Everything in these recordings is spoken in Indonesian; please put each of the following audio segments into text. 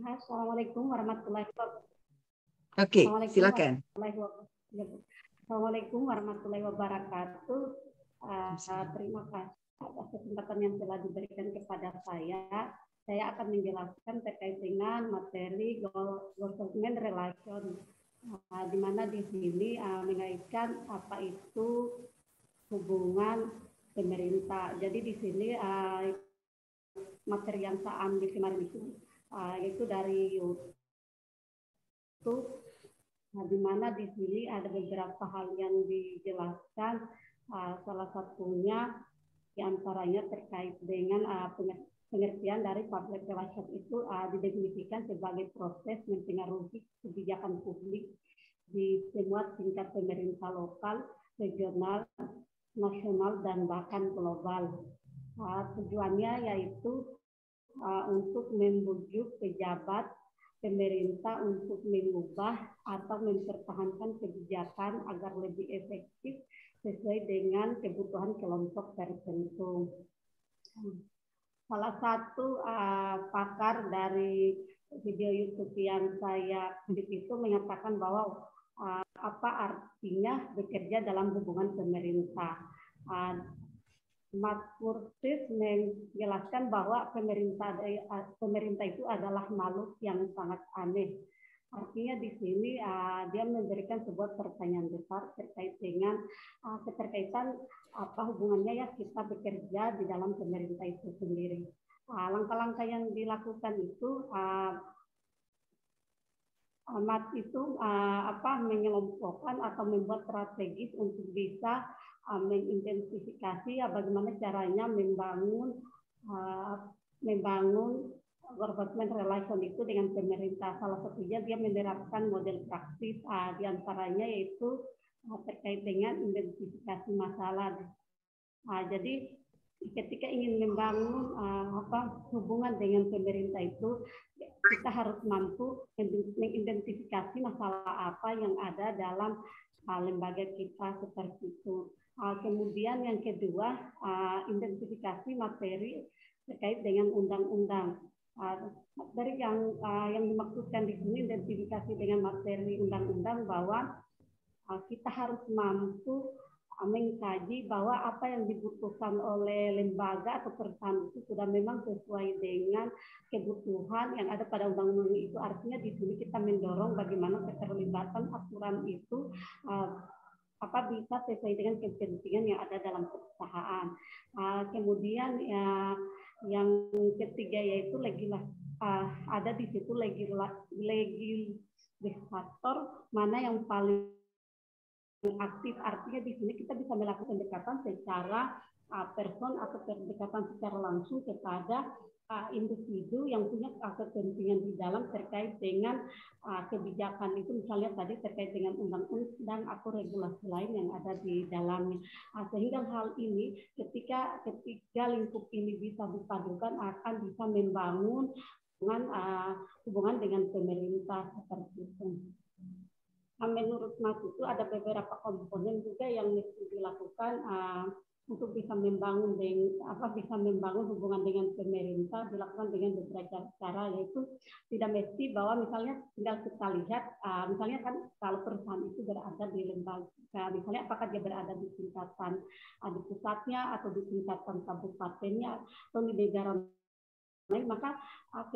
Assalamualaikum warahmatullahi wabarakatuh. Oke, silakan. Assalamualaikum warahmatullahi wabarakatuh. Terima kasih atas kesempatan yang telah diberikan kepada saya. Saya akan menjelaskan terkait dengan materi government relation, di mana di sini mengaitkan apa itu hubungan pemerintah. Jadi di sini materi yang saya ambil kemarin itu dari YouTube, di mana di sini ada beberapa hal yang dijelaskan. Salah satunya diantaranya terkait dengan pengertian dari public relations itu didefinisikan sebagai proses mempengaruhi kebijakan publik di semua tingkat pemerintah lokal, regional, nasional, dan bahkan global. Tujuannya yaitu untuk membujuk pejabat pemerintah untuk mengubah atau mempertahankan kebijakan agar lebih efektif sesuai dengan kebutuhan kelompok tertentu. Salah satu pakar dari video YouTube yang saya klik itu mengatakan bahwa apa artinya bekerja dalam hubungan pemerintah. Matt Curtis menjelaskan bahwa pemerintah itu adalah makhluk yang sangat aneh. Artinya di sini dia memberikan sebuah pertanyaan besar terkait dengan keterkaitan apa hubungannya ya kita bekerja di dalam pemerintah itu sendiri. Langkah-langkah yang dilakukan itu Matt itu mengelompokkan atau membuat strategis untuk bisa mengidentifikasi bagaimana caranya membangun government relation itu dengan pemerintah. Salah satunya dia menerapkan model praktis diantaranya yaitu terkait dengan identifikasi masalah. Jadi ketika ingin membangun hubungan dengan pemerintah itu kita harus mampu mengidentifikasi masalah apa yang ada dalam lembaga kita seperti itu. Kemudian yang kedua, identifikasi materi terkait dengan undang-undang. Dari yang dimaksudkan di sini identifikasi dengan materi undang-undang bahwa kita harus mampu mengkaji bahwa apa yang dibutuhkan oleh lembaga atau perusahaan itu sudah memang sesuai dengan kebutuhan yang ada pada undang-undang itu. Artinya di sini kita mendorong bagaimana keterlibatan aturan itu bisa sesuai dengan kepentingan yang ada dalam perusahaan. Kemudian yang ketiga yaitu ada di situ legislator mana yang paling aktif. Artinya di sini kita bisa melakukan pendekatan secara person atau pendekatan secara langsung kepada individu yang punya kepentingan di dalam terkait dengan kebijakan itu, misalnya tadi terkait dengan undang-undang atau regulasi lain yang ada di dalamnya. Sehingga hal ini ketika lingkup ini bisa dipadukan akan bisa membangun hubungan dengan pemerintah seperti itu. Menurut Mas itu ada beberapa komponen juga yang mesti dilakukan untuk bisa membangun hubungan dengan pemerintah, dilakukan dengan beberapa cara, yaitu tidak mesti bahwa misalnya tinggal kita lihat misalnya kan kalau perusahaan itu berada di lembaga, misalnya apakah dia berada di tingkatan di pusatnya atau di tingkatan kabupatennya atau di negara lain, maka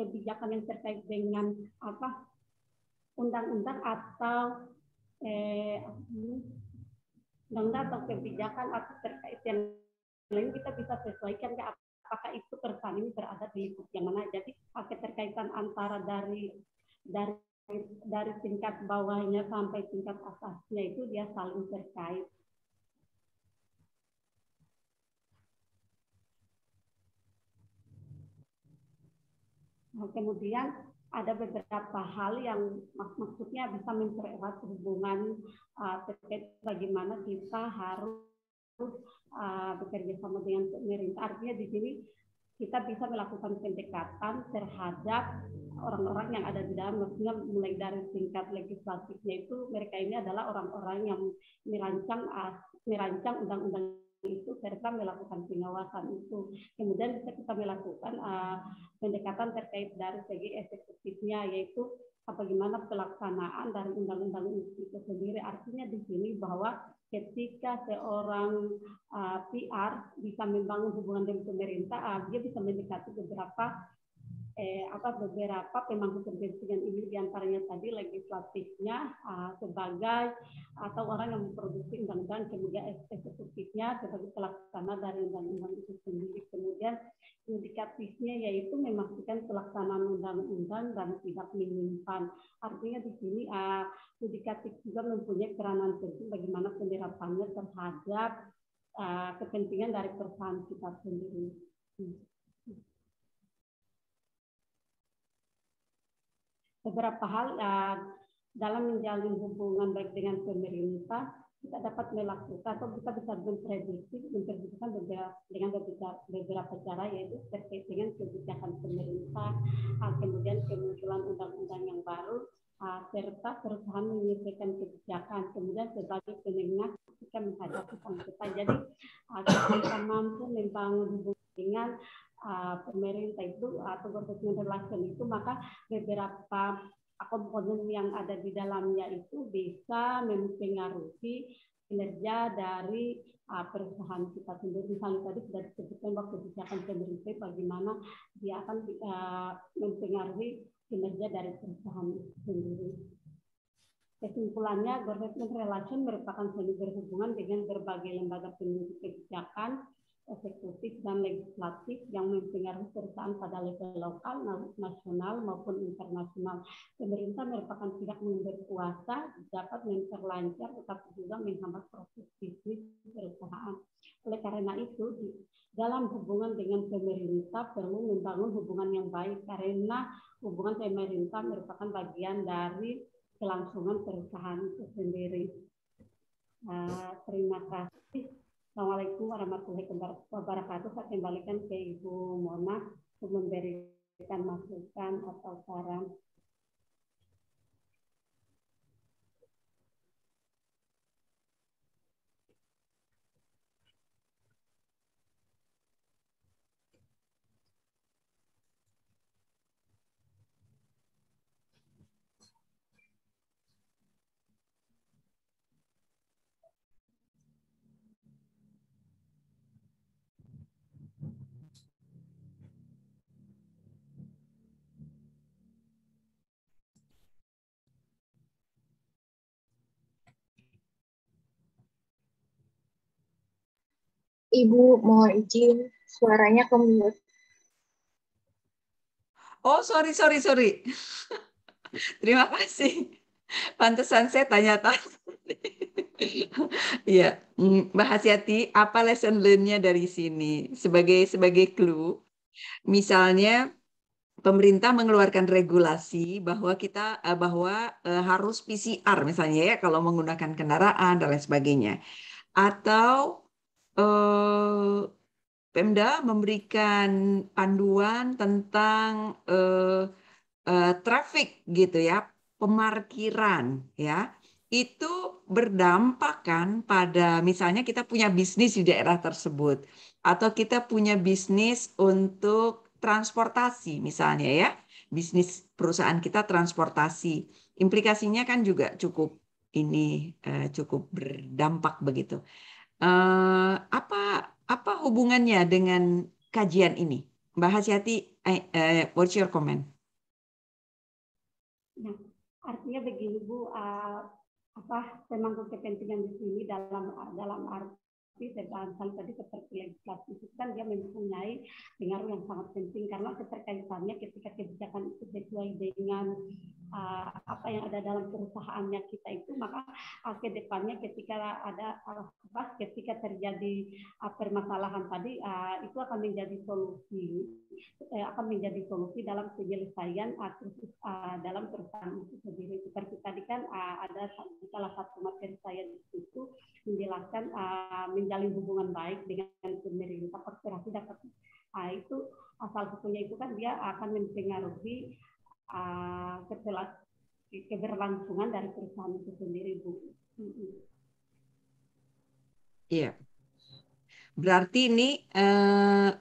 kebijakan yang terkait dengan undang-undang atau undang-undang atau kebijakan atau terkait yang lain kita bisa sesuaikan apakah itu perusahaan ini berada di lingkup yang mana. Jadi keterkaitan antara dari tingkat bawahnya sampai tingkat atasnya itu dia saling terkait. Kemudian ada beberapa hal yang maksudnya bisa mempererat hubungan terkait bagaimana kita harus bekerja sama dengan pemerintah. Artinya di sini kita bisa melakukan pendekatan terhadap orang-orang yang ada di dalam, maksudnya mulai dari tingkat legislatifnya itu mereka ini adalah orang-orang yang merancang undang-undang itu serta melakukan pengawasan itu. Kemudian bisa kita melakukan pendekatan terkait dari segi eksekutifnya, yaitu bagaimana pelaksanaan dari undang-undang itu sendiri. Artinya di sini bahwa ketika seorang PR bisa membangun hubungan dengan pemerintah, dia bisa mendekati beberapa pemangku kepentingan ini, diantaranya tadi legislatifnya sebagai atau orang yang memproduksi undang-undang, kemudian eksekutifnya sebagai pelaksana dari undang-undang itu sendiri, kemudian yudikatifnya yaitu memastikan pelaksanaan undang-undang dan tidak menyimpan. Artinya di sini yudikatif juga mempunyai peranan penting bagaimana penerapannya terhadap kepentingan dari perusahaan kita sendiri. Beberapa hal dalam menjalin hubungan baik dengan pemerintah, kita dapat melakukan atau kita bisa memprediksikan dengan beberapa cara, yaitu terkait dengan kebijakan pemerintah, kemudian kemunculan undang-undang yang baru, serta perusahaan menyelesaikan kebijakan, kemudian sebagai penengah ketika menghadapi sengketa. Jadi kita mampu membangun hubungan dengan pemerintah itu atau government relation itu, maka beberapa komponen yang ada di dalamnya itu bisa mempengaruhi kinerja dari perusahaan kita sendiri. Misalnya tadi sudah disebutkan bahwa kebijakan pemerintah bagaimana dia akan mempengaruhi kinerja dari perusahaan itu sendiri. Kesimpulannya, government relation merupakan seni berhubungan dengan berbagai lembaga penunjuk kebijakan, eksekutif dan legislatif yang mempengaruhi perusahaan pada level lokal, nasional maupun internasional. Pemerintah merupakan pihak yang berkuasa, dapat memperlancar tetapi juga menghambat proses bisnis perusahaan. Oleh karena itu, dalam hubungan dengan pemerintah perlu membangun hubungan yang baik, karena hubungan pemerintah merupakan bagian dari kelangsungan perusahaan itu sendiri. Terima kasih. Assalamualaikum warahmatullahi wabarakatuh. Saya kembalikan ke Ibu Mona untuk memberikan masukan atau saran. Ibu, mohon izin, suaranya ke mute. Oh, sorry. Terima kasih. Pantesan saya tanya-tanya. Iya, Mbak Hasyati, apa lesson learn-nya dari sini? Sebagai clue, misalnya pemerintah mengeluarkan regulasi bahwa harus PCR misalnya ya kalau menggunakan kendaraan dan lain sebagainya. Atau Pemda memberikan panduan tentang traffic gitu ya, pemarkiran ya. Itu berdampak kan pada misalnya kita punya bisnis di daerah tersebut atau kita punya bisnis untuk transportasi misalnya ya. Bisnis perusahaan kita transportasi. Implikasinya kan juga cukup berdampak begitu. Apa hubungannya dengan kajian ini? Mbak Hasyati, what's your comment? Nah, artinya begini Bu, pemangku kepentingan di sini dalam arti sedangkan tadi seperti legislasi itu kan dia mempunyai pengaruh yang sangat penting karena keterkaitannya ketika kebijakan itu sesuai dengan apa yang ada dalam perusahaannya kita itu, maka ke depannya ketika ketika terjadi permasalahan tadi itu akan menjadi solusi dalam penyelesaian krisis dalam perusahaan itu sendiri. Seperti tadi kan ada salah satu materi saya di situ menjelaskan menjalin hubungan baik dengan pemerintah, aspirasi dapat itu asal satunya itu kan dia akan mempengaruhi keberlangsungan dari perusahaan itu sendiri, Bu. Iya. Berarti ini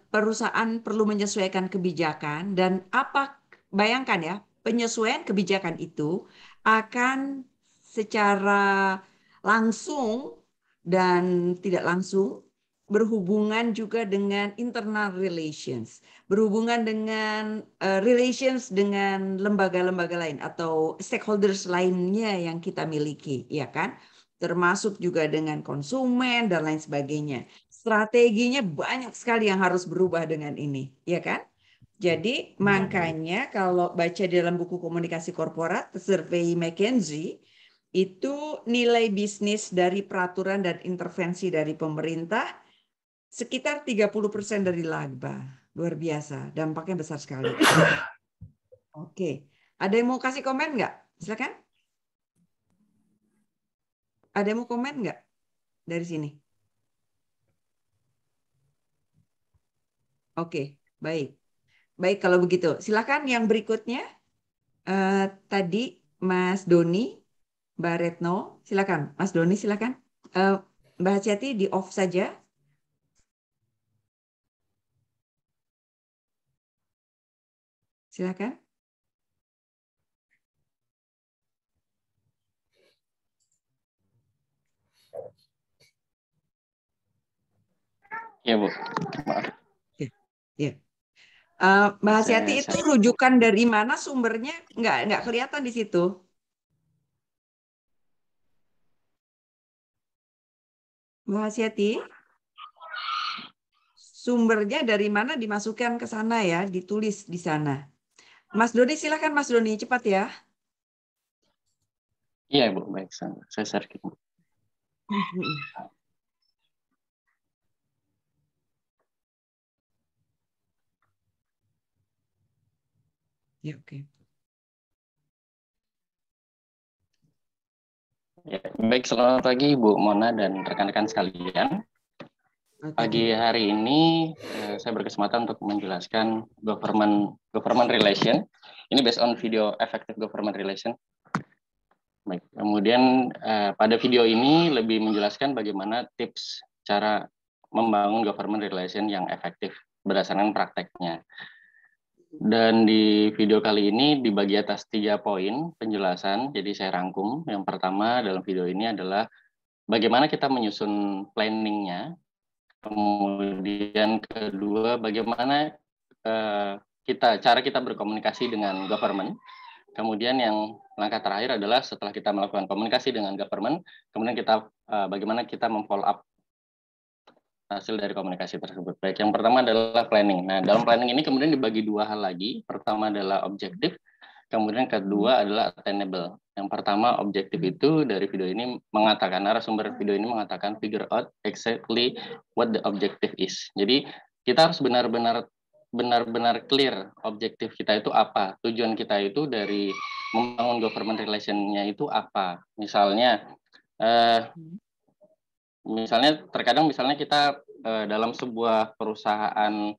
perusahaan perlu menyesuaikan kebijakan dan bayangkan ya, penyesuaian kebijakan itu akan secara langsung dan tidak langsung berhubungan juga dengan internal relations, berhubungan dengan relations dengan lembaga-lembaga lain atau stakeholders lainnya yang kita miliki, ya kan? Termasuk juga dengan konsumen dan lain sebagainya. Strateginya banyak sekali yang harus berubah dengan ini, ya kan? Jadi makanya kalau baca di dalam buku komunikasi korporat, survei McKinsey, itu nilai bisnis dari peraturan dan intervensi dari pemerintah sekitar 30% dari laba. Luar biasa, dampaknya besar sekali. Oke, ada yang mau kasih komen nggak? Silakan. Ada yang mau komen nggak dari sini? Oke, baik. Baik, kalau begitu. Silakan yang berikutnya. Tadi Mas Doni, Mbak Retno, silakan. Mas Doni, silakan. Mbak Hatiati di off saja. Silakan. Ya, Bu. Maaf. Ya. Mbak Hatiati itu rujukan dari mana sumbernya? Nggak kelihatan di situ. Mbak Hatiati, sumbernya dari mana dimasukkan ke sana ya, ditulis di sana. Mas Doni, silakan Mas Doni, cepat ya. Iya, Bu. Baik, saya share. Ya, oke. Ya, baik, selamat pagi Bu Mona dan rekan-rekan sekalian. Pagi hari ini saya berkesempatan untuk menjelaskan government relation. Ini based on video effective government relation. Baik, kemudian pada video ini lebih menjelaskan bagaimana tips cara membangun government relation yang efektif berdasarkan prakteknya. Dan di video kali ini dibagi atas 3 poin penjelasan, jadi saya rangkum. Yang pertama dalam video ini adalah bagaimana kita menyusun planningnya, kemudian kedua bagaimana cara kita berkomunikasi dengan government, kemudian yang langkah terakhir adalah setelah kita melakukan komunikasi dengan government, kemudian bagaimana kita memfollow up hasil dari komunikasi tersebut. Baik, yang pertama adalah planning. Nah, dalam planning ini kemudian dibagi 2 hal lagi. Pertama adalah objektif, kemudian kedua adalah attainable. Yang pertama objektif itu dari video ini mengatakan, narasumber video ini mengatakan figure out exactly what the objective is. Jadi kita harus benar-benar clear objektif kita itu apa, tujuan kita itu dari membangun government relation-nya itu apa. Terkadang kita dalam sebuah perusahaan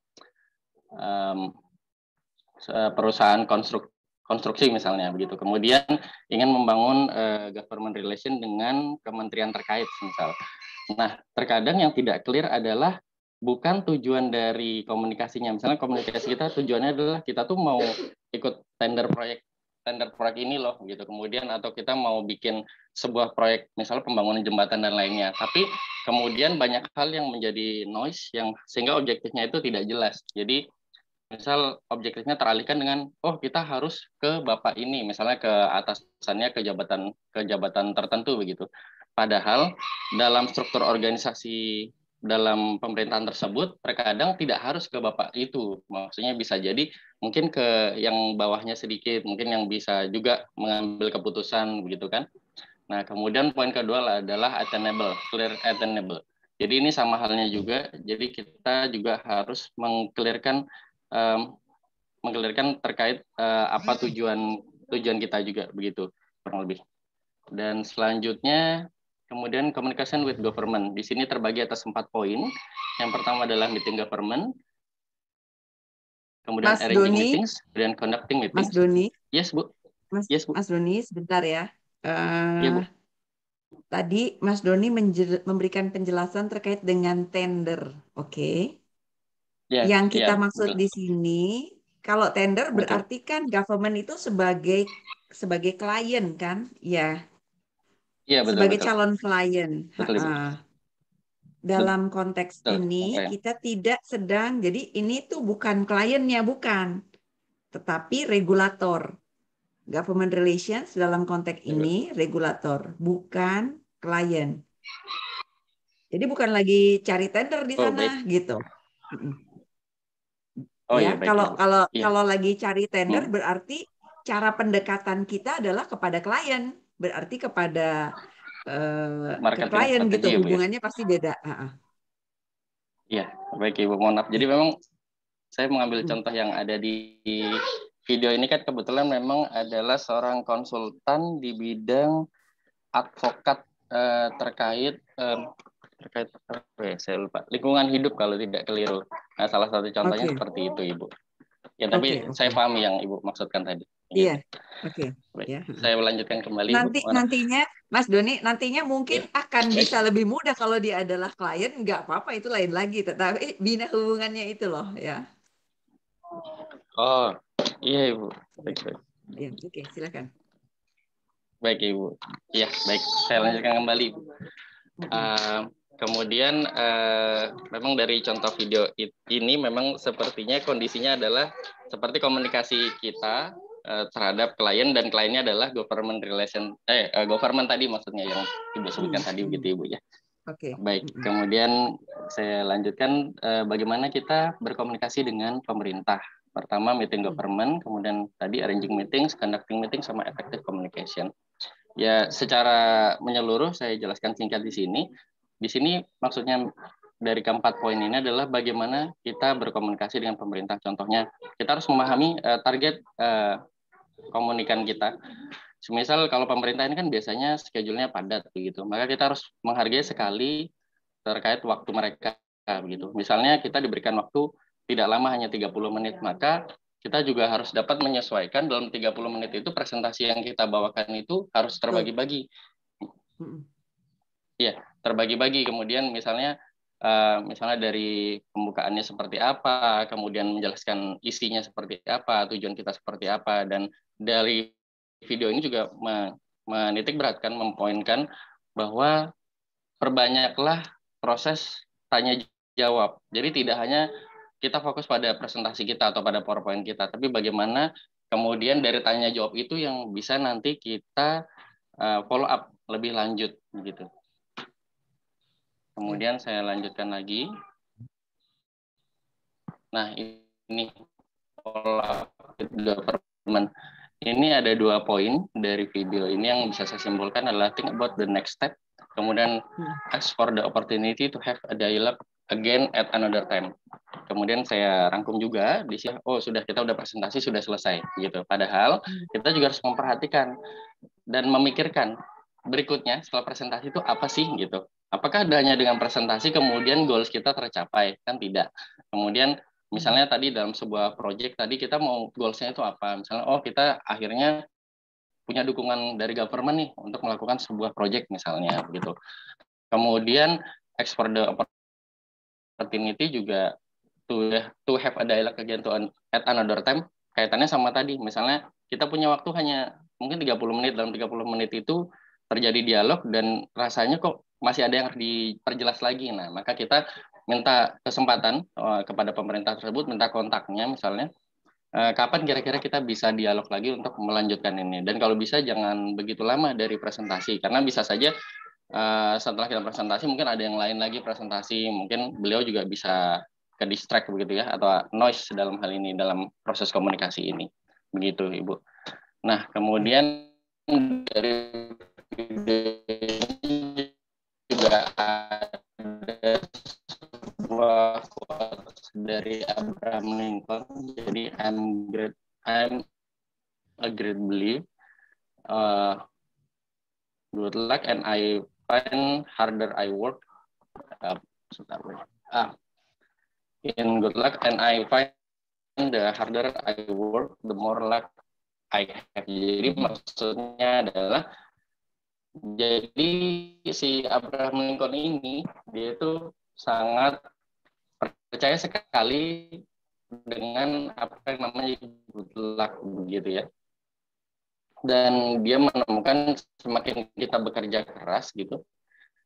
konstruksi misalnya begitu, kemudian ingin membangun government relation dengan kementerian terkait misal. Nah, terkadang yang tidak clear adalah bukan tujuan dari komunikasinya. Misalnya komunikasi kita tujuannya adalah kita tuh mau ikut tender proyek ini loh gitu. Kemudian atau kita mau bikin sebuah proyek misalnya pembangunan jembatan dan lainnya. Tapi kemudian banyak hal yang menjadi noise sehingga objektifnya itu tidak jelas. Jadi misal objektifnya teralihkan dengan kita harus ke bapak ini, misalnya ke atasannya ke jabatan tertentu begitu. Padahal dalam struktur organisasi dalam pemerintahan tersebut terkadang tidak harus ke bapak itu. Maksudnya bisa jadi mungkin ke yang bawahnya sedikit, mungkin yang bisa juga mengambil keputusan begitu kan. Nah, kemudian poin kedua adalah attainable, clear attainable. Jadi ini sama halnya juga, jadi kita juga harus mengclearkan terkait apa tujuan kita juga begitu kurang lebih. Dan selanjutnya kemudian communication with government. Di sini terbagi atas 4 poin. Yang pertama adalah meeting government. Kemudian Mas arranging Doni, meetings, kemudian conducting meetings. Mas Doni. Yes, Bu. Mas Doni, sebentar ya. Iya, Bu. Tadi Mas Doni memberikan penjelasan terkait dengan tender, oke? Ya, Yang kita ya, maksud betul. di sini, kalau tender Betul. berarti kan government itu sebagai klien kan, ya, Iya, betul, sebagai betul. calon klien. Betul, Ibu. Dalam konteks Betul, ini klien. kita tidak sedang, jadi ini tuh bukan kliennya, bukan, tetapi regulator. Government relations dalam konteks ini regulator, bukan klien. Jadi bukan lagi cari tender di Oh, baik. sana gitu. Oh, Ya, iya, baik, kalau Ibu. kalau Iya. kalau lagi cari tender Hmm. berarti cara pendekatan kita adalah kepada klien, berarti kepada ke Marketing klien gitu, strategi ya, Bu, ya? hubungannya pasti beda. Iya, baik, Ibu. Mohon maaf. Jadi memang saya mengambil Mm. contoh yang ada di video ini kan kebetulan memang adalah seorang konsultan di bidang advokat terkait apa ya, saya lupa, lingkungan hidup kalau tidak keliru. Nah, salah satu contohnya Oke, seperti itu, Ibu. Ya, tapi saya oke. pahami yang Ibu maksudkan tadi. Iya, Gitu. oke. Baik, Ya. saya melanjutkan kembali, Ibu. Nantinya, Mas Doni, nantinya mungkin Ya, akan baik. bisa lebih mudah kalau dia adalah klien, nggak apa-apa, itu lain lagi. Tetapi bina hubungannya itu loh, ya. Oh, iya, Ibu. Ya, Baik, baik. ya, oke, silakan. Baik, Ibu. Iya, baik. Saya lanjutkan kembali, Ibu. Kemudian memang dari contoh video ini memang sepertinya kondisinya adalah seperti komunikasi kita terhadap klien, dan kliennya adalah government relation government tadi maksudnya yang Ibu sebutkan tadi, begitu, Ibu, ya. Oke. Baik, kemudian saya lanjutkan bagaimana kita berkomunikasi dengan pemerintah. Pertama meeting government, kemudian tadi arranging meetings, conducting meeting, sama effective communication. Ya, secara menyeluruh saya jelaskan singkat di sini. Di sini maksudnya dari keempat poin ini adalah bagaimana kita berkomunikasi dengan pemerintah. Contohnya, kita harus memahami target komunikan kita. Semisal kalau pemerintah ini kan biasanya schedule-nya padat begitu. Maka kita harus menghargai sekali terkait waktu mereka begitu. Misalnya kita diberikan waktu tidak lama, hanya 30 menit, maka kita juga harus dapat menyesuaikan dalam 30 menit itu presentasi yang kita bawakan itu harus terbagi-bagi. Iya, terbagi-bagi. Kemudian misalnya dari pembukaannya seperti apa, kemudian menjelaskan isinya seperti apa, tujuan kita seperti apa, dan dari video ini juga menitik beratkan, mempoinkan bahwa perbanyaklah proses tanya jawab. Jadi tidak hanya kita fokus pada presentasi kita atau pada PowerPoint kita, tapi bagaimana kemudian dari tanya jawab itu yang bisa nanti kita follow up lebih lanjut gitu. Kemudian saya lanjutkan lagi. Nah, ini pola government. Ini ada 2 poin dari video ini yang bisa saya simpulkan adalah think about the next step, kemudian ask for the opportunity to have a dialogue again at another time. Kemudian saya rangkum juga di sini, kita udah presentasi, sudah selesai gitu. Padahal kita juga harus memperhatikan dan memikirkan berikutnya setelah presentasi itu apa sih gitu. Apakah hanya dengan presentasi kemudian goals kita tercapai? Kan tidak. Kemudian misalnya tadi dalam sebuah project tadi kita mau goals-nya itu apa? Misalnya kita akhirnya punya dukungan dari government nih untuk melakukan sebuah project misalnya begitu. Kemudian explore the opportunity juga to have a dialogue again at another time, kaitannya sama tadi. Misalnya kita punya waktu hanya mungkin 30 menit, dalam 30 menit itu terjadi dialog dan rasanya kok masih ada yang harus diperjelas lagi. Nah, maka kita minta kesempatan kepada pemerintah tersebut, minta kontaknya misalnya, kapan kira-kira kita bisa dialog lagi untuk melanjutkan ini. Dan kalau bisa jangan begitu lama dari presentasi, karena bisa saja setelah kita presentasi mungkin ada yang lain lagi presentasi, mungkin beliau juga bisa ke distract begitu ya, atau noise dalam hal ini dalam proses komunikasi ini. Begitu, Ibu. Nah, kemudian dari juga ada sebuah quotes dari Abraham Lincoln. Jadi I'm a great believer. Good luck and I find harder I work. In good luck and I find the harder I work, the more luck I have. Jadi maksudnya adalah Jadi si Abraham Lincoln ini dia itu sangat percaya sekali dengan apa yang namanya good luck begitu ya. Dan dia menemukan semakin kita bekerja keras gitu,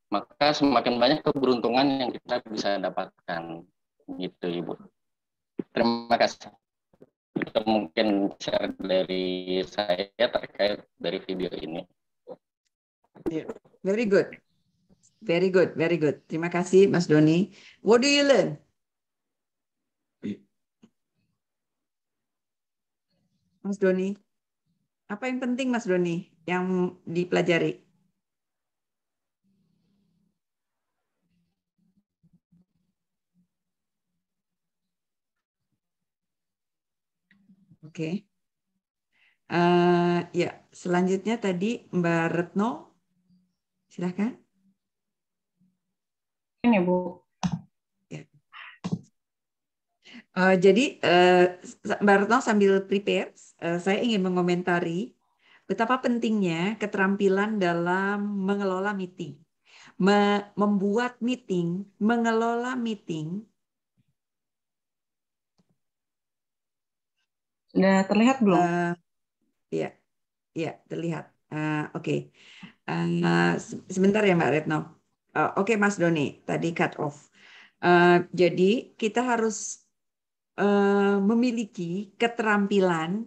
maka semakin banyak keberuntungan yang kita bisa dapatkan gitu Ibu. Terima kasih. Itu mungkin share dari saya terkait dari video ini. Very good. Very good, very good. Terima kasih Mas Doni. What do you learn? Mas Doni, apa yang penting Mas Doni yang dipelajari? Oke. Ya, selanjutnya tadi Mbak Retno, silakan. Ini Bu. Ya. Jadi Mbak Retno sambil prepare, saya ingin mengomentari betapa pentingnya keterampilan dalam mengelola meeting, membuat meeting, mengelola meeting. Sudah terlihat belum? Ya, ya terlihat. Oke. Sebentar ya Mbak Retno. Oke Mas Doni, tadi cut off. Jadi kita harus memiliki keterampilan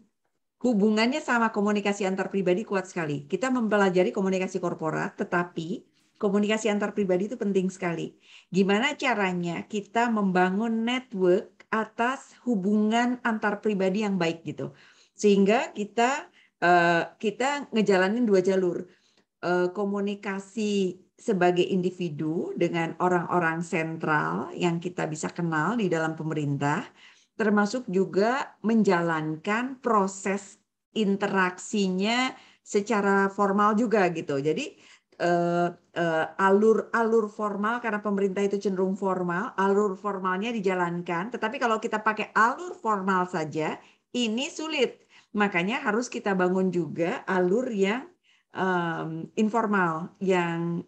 hubungannya sama komunikasi antar pribadi kuat sekali. Kita mempelajari komunikasi korporat, tetapi komunikasi antar pribadi itu penting sekali. Gimana caranya kita membangun network atas hubungan antar pribadi yang baik gitu. Sehingga kita ngejalanin dua jalur. Komunikasi sebagai individu dengan orang-orang sentral yang kita bisa kenal di dalam pemerintah, termasuk juga menjalankan proses interaksinya secara formal juga gitu. Jadi alur formal, karena pemerintah itu cenderung formal, alur formalnya dijalankan. Tetapi kalau kita pakai alur formal saja, ini sulit. Makanya harus kita bangun juga alur yang informal, yang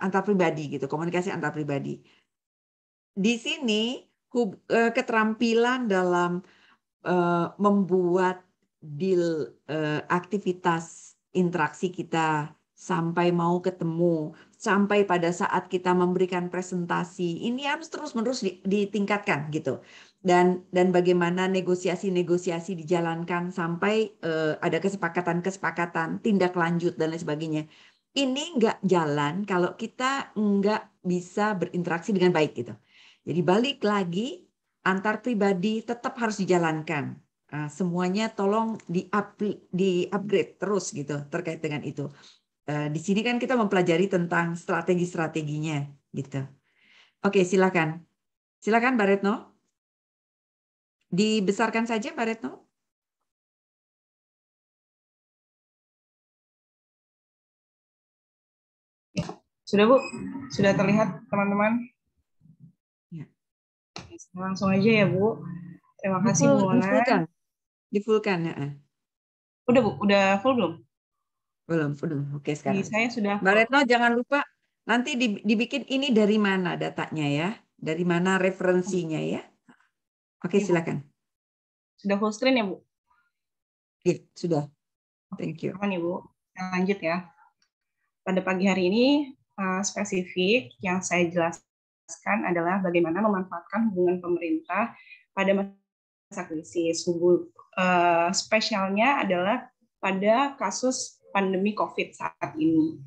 antar pribadi gitu, komunikasi antar pribadi. Di sini keterampilan dalam membuat deal aktivitas interaksi kita sampai mau ketemu, sampai pada saat kita memberikan presentasi, ini harus terus-menerus ditingkatkan gitu. Dan bagaimana negosiasi-negosiasi dijalankan sampai ada kesepakatan-kesepakatan, tindak lanjut dan lain sebagainya. Ini nggak jalan kalau kita nggak bisa berinteraksi dengan baik gitu. Jadi balik lagi, antar pribadi tetap harus dijalankan. Semuanya tolong di-upgrade terus gitu terkait dengan itu. Di sini kan kita mempelajari tentang strategi-strateginya gitu. Oke, silakan. Silakan Mbak Retno. Dibesarkan saja Mbak Retno. Sudah Bu? Sudah terlihat teman-teman? Ya. Langsung aja ya Bu. Terima kasih Bu Mona. Di-fullkan ya. Udah Bu, udah full belum? Belum. Oke sekarang. Saya sudah full. Mbak Retno jangan lupa nanti dibikin ini dari mana datanya ya. Dari mana referensinya ya. Oke, silakan. Sudah full screen ya Bu? Iya, sudah. Thank you. Aman ya Bu. Kita lanjut ya. Pada pagi hari ini spesifik yang saya jelaskan adalah bagaimana memanfaatkan hubungan pemerintah pada masa krisis. Spesialnya adalah pada kasus pandemi COVID saat ini.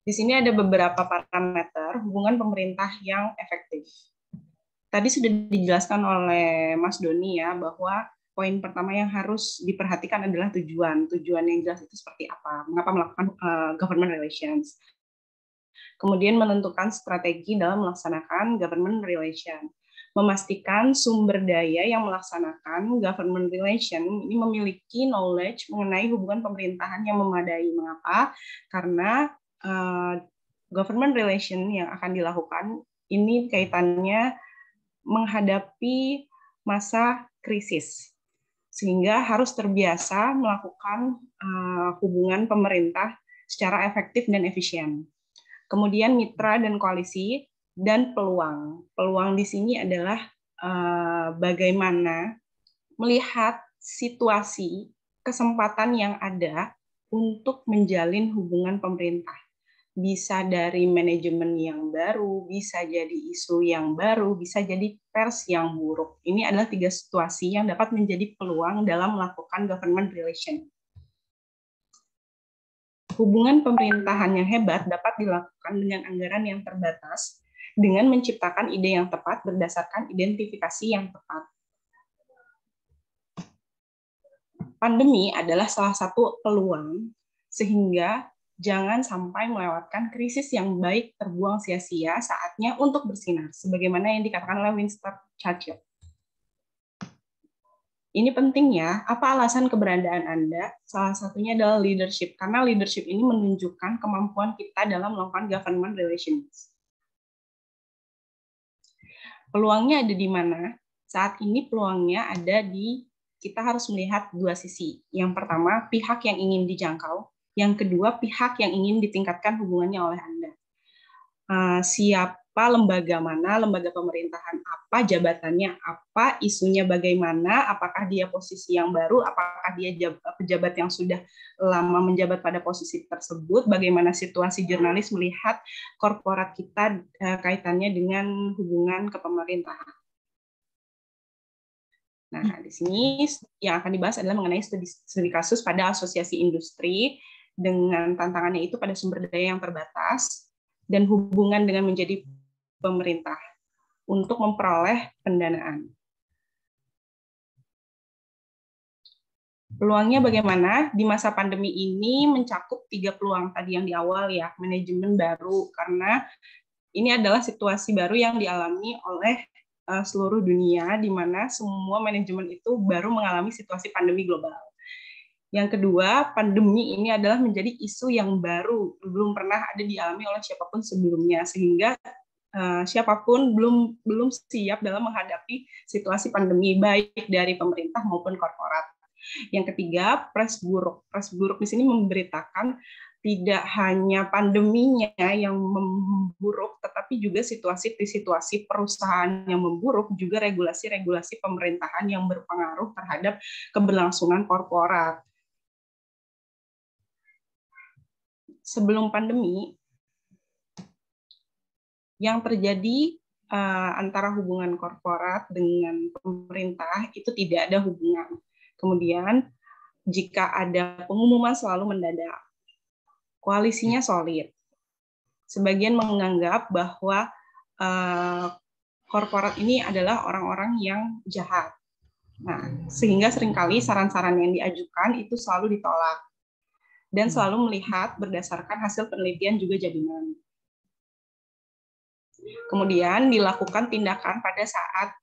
Di sini ada beberapa parameter hubungan pemerintah yang efektif. Tadi sudah dijelaskan oleh Mas Doni ya, bahwa poin pertama yang harus diperhatikan adalah tujuan. Tujuan yang jelas itu seperti apa, mengapa melakukan government relations. Kemudian menentukan strategi dalam melaksanakan government relation. Memastikan sumber daya yang melaksanakan government relation ini memiliki knowledge mengenai hubungan pemerintahan yang memadai. Mengapa? Karena government relation yang akan dilakukan ini kaitannya menghadapi masa krisis. sehingga harus terbiasa melakukan hubungan pemerintah secara efektif dan efisien. Kemudian mitra dan koalisi dan peluang. Peluang di sini adalah bagaimana melihat situasi, kesempatan yang ada untuk menjalin hubungan pemerintah. Bisa dari manajemen yang baru, bisa jadi isu yang baru, bisa jadi pers yang buruk. Ini adalah 3 situasi yang dapat menjadi peluang dalam melakukan government relation. Hubungan pemerintahan yang hebat dapat dilakukan dengan anggaran yang terbatas, dengan menciptakan ide yang tepat berdasarkan identifikasi yang tepat. Pandemi adalah salah satu peluang, sehingga jangan sampai melewatkan krisis yang baik terbuang sia-sia, saatnya untuk bersinar, sebagaimana yang dikatakan oleh Winston Churchill. Ini pentingnya, apa alasan keberadaan Anda? Salah satunya adalah leadership, karena leadership ini menunjukkan kemampuan kita dalam melakukan government relations. Peluangnya ada di mana? Saat ini peluangnya ada di, kita harus melihat 2 sisi. Yang pertama, pihak yang ingin dijangkau. Yang kedua, pihak yang ingin ditingkatkan hubungannya oleh Anda. Siapa, lembaga mana, lembaga pemerintahan apa, jabatannya apa, isunya bagaimana, apakah dia posisi yang baru, apakah dia pejabat yang sudah lama menjabat pada posisi tersebut, bagaimana situasi jurnalis melihat korporat kita kaitannya dengan hubungan kepemerintahan. Nah, di sini yang akan dibahas adalah mengenai studi kasus pada asosiasi industri, dengan tantangannya itu pada sumber daya yang terbatas dan hubungan dengan menjadi pemerintah untuk memperoleh pendanaan. Peluangnya bagaimana? Di masa pandemi ini mencakup 3 peluang tadi yang di awal ya, manajemen baru, karena ini adalah situasi baru yang dialami oleh seluruh dunia, di mana semua manajemen itu baru mengalami situasi pandemi global. Yang kedua, pandemi ini adalah menjadi isu yang baru, belum pernah ada dialami oleh siapapun sebelumnya, sehingga siapapun belum siap dalam menghadapi situasi pandemi, baik dari pemerintah maupun korporat. Yang ketiga, press buruk. Press buruk di sini memberitakan tidak hanya pandeminya yang memburuk, tetapi juga situasi perusahaan yang memburuk, juga regulasi-regulasi pemerintahan yang berpengaruh terhadap keberlangsungan korporat. Sebelum pandemi, yang terjadi antara hubungan korporat dengan pemerintah itu tidak ada hubungan. Kemudian, jika ada pengumuman selalu mendadak, koalisinya solid. Sebagian menganggap bahwa korporat ini adalah orang-orang yang jahat. Nah, sehingga seringkali saran-saran yang diajukan itu selalu ditolak. Dan selalu melihat berdasarkan hasil penelitian juga jaminan. Kemudian dilakukan tindakan pada saat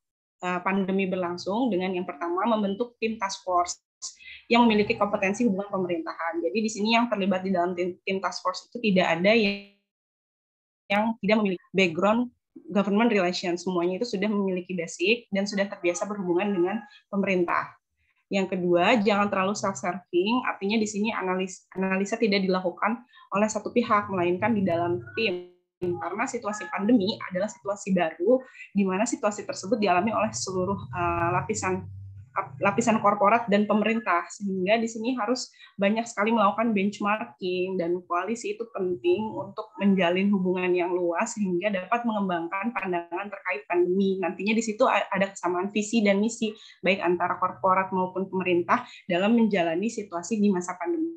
pandemi berlangsung dengan yang pertama membentuk tim task force yang memiliki kompetensi hubungan pemerintahan. Jadi di sini yang terlibat di dalam tim task force itu tidak ada yang tidak memiliki background government relations. Semuanya itu sudah memiliki basic dan sudah terbiasa berhubungan dengan pemerintah. Yang kedua, jangan terlalu self-serving, artinya di sini analisa tidak dilakukan oleh satu pihak, melainkan di dalam tim. Karena situasi pandemi adalah situasi baru, di mana situasi tersebut dialami oleh seluruh lapisan korporat dan pemerintah, sehingga di sini harus banyak sekali melakukan benchmarking, dan koalisi itu penting untuk menjalin hubungan yang luas sehingga dapat mengembangkan pandangan terkait pandemi. Nantinya di situ ada kesamaan visi dan misi baik antara korporat maupun pemerintah dalam menjalani situasi di masa pandemi.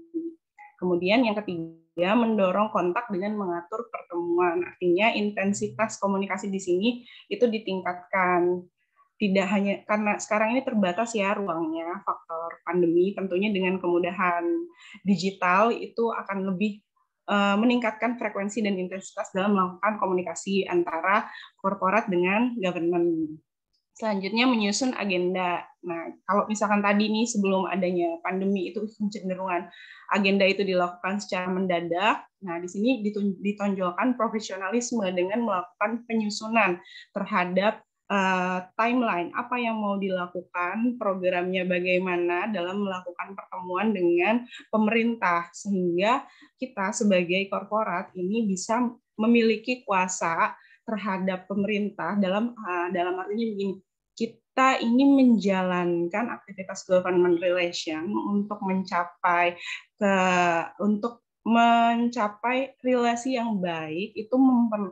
Kemudian yang ketiga, mendorong kontak dengan mengatur pertemuan. Artinya intensitas komunikasi di sini itu ditingkatkan. Tidak hanya karena sekarang ini terbatas ya ruangnya, faktor pandemi, tentunya dengan kemudahan digital itu akan lebih meningkatkan frekuensi dan intensitas dalam melakukan komunikasi antara korporat dengan government. Selanjutnya menyusun agenda. Nah, kalau misalkan tadi nih sebelum adanya pandemi itu kecenderungan agenda itu dilakukan secara mendadak. Nah, di sini ditonjolkan profesionalisme dengan melakukan penyusunan terhadap timeline apa yang mau dilakukan, programnya bagaimana dalam melakukan pertemuan dengan pemerintah, sehingga kita sebagai korporat ini bisa memiliki kuasa terhadap pemerintah dalam artinya begini, kita ini menjalankan aktivitas government relation untuk mencapai relasi yang baik itu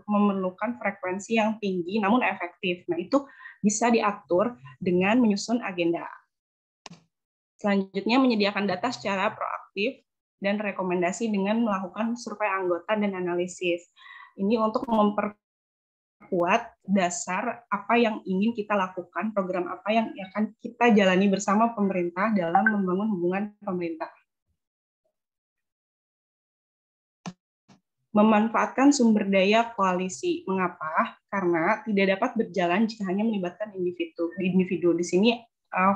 memerlukan frekuensi yang tinggi namun efektif. Nah, itu bisa diatur dengan menyusun agenda. Selanjutnya, menyediakan data secara proaktif dan rekomendasi dengan melakukan survei anggota dan analisis. Ini untuk memperkuat dasar apa yang ingin kita lakukan, program apa yang akan kita jalani bersama pemerintah dalam membangun hubungan pemerintah. Memanfaatkan sumber daya koalisi. Mengapa? Karena tidak dapat berjalan jika hanya melibatkan individu. Di sini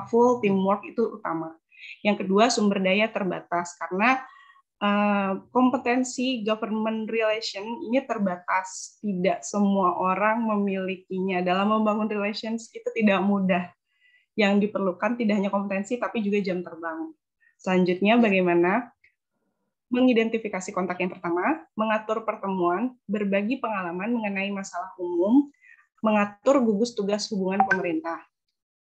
full teamwork itu utama. Yang kedua, sumber daya terbatas karena kompetensi government relation ini terbatas. Tidak semua orang memilikinya. Dalam membangun relations itu tidak mudah. Yang diperlukan tidak hanya kompetensi tapi juga jam terbang. Selanjutnya, bagaimana mengidentifikasi kontak yang pertama, mengatur pertemuan, berbagi pengalaman mengenai masalah umum, mengatur gugus tugas hubungan pemerintah.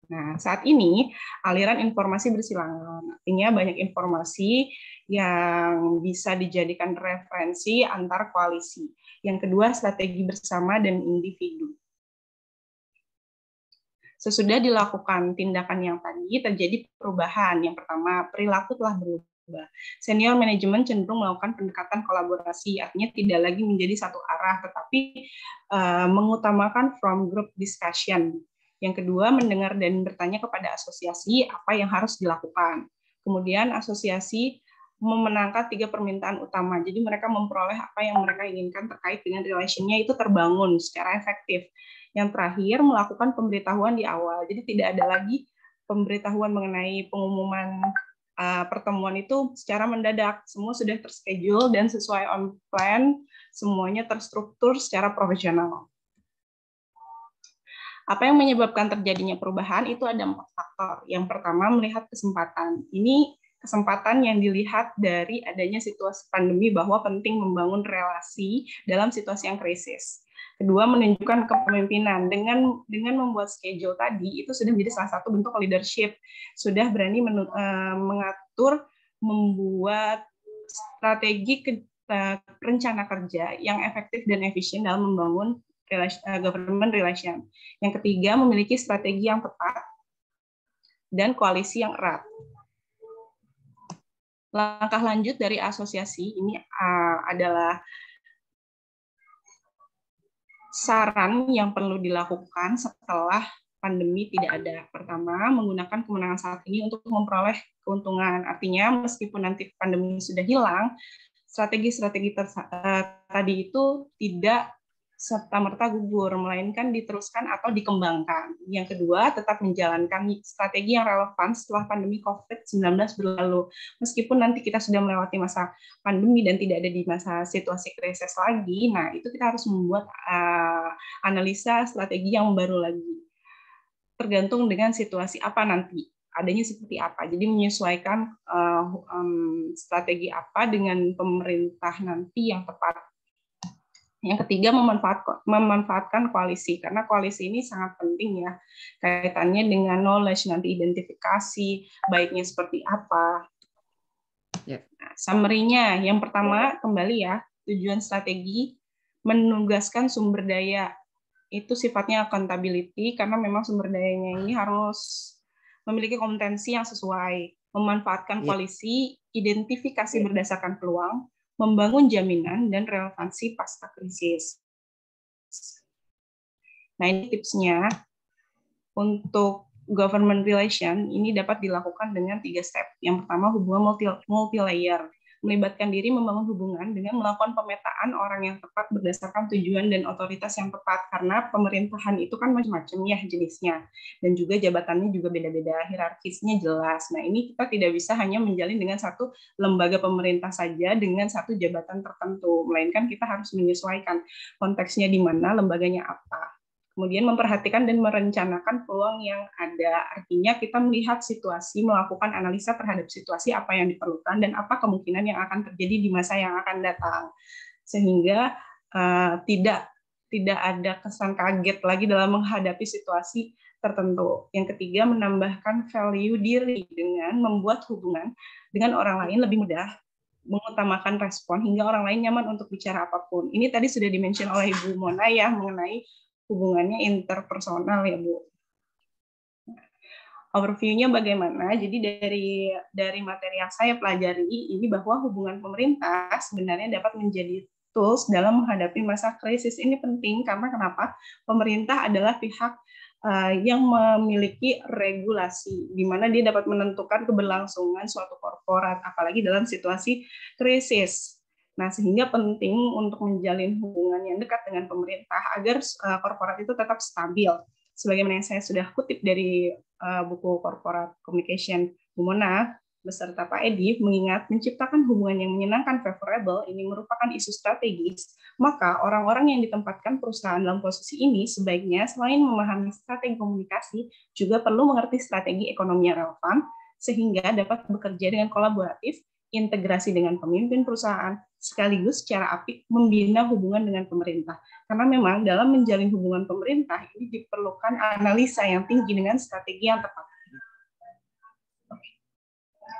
Nah, saat ini aliran informasi bersilangan, artinya banyak informasi yang bisa dijadikan referensi antar koalisi. Yang kedua, strategi bersama dan individu. Sesudah dilakukan tindakan yang tadi, terjadi perubahan. Yang pertama, perilaku telah berubah. Senior manajemen cenderung melakukan pendekatan kolaborasi, artinya tidak lagi menjadi satu arah, tetapi mengutamakan from group discussion. Yang kedua, mendengar dan bertanya kepada asosiasi apa yang harus dilakukan. Kemudian asosiasi memenangkan 3 permintaan utama, jadi mereka memperoleh apa yang mereka inginkan terkait dengan relation-nya itu terbangun secara efektif. Yang terakhir, melakukan pemberitahuan di awal, jadi tidak ada lagi pemberitahuan mengenai pengumuman pertemuan itu secara mendadak, semua sudah terschedule dan sesuai on plan, semuanya terstruktur secara profesional. Apa yang menyebabkan terjadinya perubahan itu ada 4 faktor. Yang pertama, melihat kesempatan. Ini kesempatan yang dilihat dari adanya situasi pandemi bahwa penting membangun relasi dalam situasi yang krisis. Kedua, menunjukkan kepemimpinan. Dengan membuat schedule tadi, itu sudah menjadi salah satu bentuk leadership. Sudah berani mengatur, membuat strategi rencana kerja yang efektif dan efisien dalam membangun government relation. Yang ketiga, memiliki strategi yang tepat dan koalisi yang erat. Langkah lanjut dari asosiasi ini adalah saran yang perlu dilakukan setelah pandemi tidak ada. Pertama, menggunakan kemenangan saat ini untuk memperoleh keuntungan. Artinya, meskipun nanti pandemi sudah hilang, strategi-strategi tadi itu tidak serta-merta gugur, melainkan diteruskan atau dikembangkan. Yang kedua, tetap menjalankan strategi yang relevan setelah pandemi COVID-19 berlalu. Meskipun nanti kita sudah melewati masa pandemi dan tidak ada di masa situasi krisis lagi, nah itu kita harus membuat analisa strategi yang baru lagi. Tergantung dengan situasi apa nanti, adanya seperti apa. Jadi menyesuaikan strategi apa dengan pemerintah nanti yang tepat. Yang ketiga, memanfaatkan koalisi, karena koalisi ini sangat penting ya, kaitannya dengan knowledge, nanti identifikasi, baiknya seperti apa. Nah, summary-nya, yang pertama, kembali ya, tujuan strategi, menugaskan sumber daya, itu sifatnya accountability, karena memang sumber dayanya ini harus memiliki kompetensi yang sesuai, memanfaatkan koalisi, identifikasi berdasarkan peluang, membangun jaminan dan relevansi pasca krisis. Nah, ini tipsnya untuk government relation ini dapat dilakukan dengan 3 step. Yang pertama, hubungan multi-layer. Melibatkan diri membangun hubungan dengan melakukan pemetaan orang yang tepat berdasarkan tujuan dan otoritas yang tepat, karena pemerintahan itu kan macam-macam ya jenisnya, dan juga jabatannya juga beda-beda, hierarkisnya jelas. Nah, ini kita tidak bisa hanya menjalin dengan satu lembaga pemerintah saja dengan satu jabatan tertentu, melainkan kita harus menyesuaikan konteksnya di mana, lembaganya apa. Kemudian memperhatikan dan merencanakan peluang yang ada. Artinya kita melihat situasi, melakukan analisa terhadap situasi apa yang diperlukan dan apa kemungkinan yang akan terjadi di masa yang akan datang. Sehingga tidak ada kesan kaget lagi dalam menghadapi situasi tertentu. Yang ketiga, menambahkan value diri dengan membuat hubungan dengan orang lain lebih mudah, mengutamakan respon hingga orang lain nyaman untuk bicara apapun. Ini tadi sudah dimention oleh Ibu Mona ya, mengenai hubungannya interpersonal ya Bu. Overview-nya bagaimana? Jadi dari materi yang saya pelajari ini bahwa hubungan pemerintah sebenarnya dapat menjadi tools dalam menghadapi masa krisis. Ini penting karena kenapa? Pemerintah adalah pihak yang memiliki regulasi, di mana dia dapat menentukan keberlangsungan suatu korporat, apalagi dalam situasi krisis. Nah, sehingga penting untuk menjalin hubungan yang dekat dengan pemerintah agar korporat itu tetap stabil. Sebagaimana yang saya sudah kutip dari buku Corporate Communication Bu Mona beserta Pak Edi, mengingat menciptakan hubungan yang menyenangkan, favorable, ini merupakan isu strategis, maka orang-orang yang ditempatkan perusahaan dalam posisi ini sebaiknya selain memahami strategi komunikasi, juga perlu mengerti strategi ekonomi yang relevan, sehingga dapat bekerja dengan kolaboratif, integrasi dengan pemimpin perusahaan, sekaligus secara apik membina hubungan dengan pemerintah. Karena memang dalam menjalin hubungan pemerintah ini diperlukan analisa yang tinggi dengan strategi yang tepat.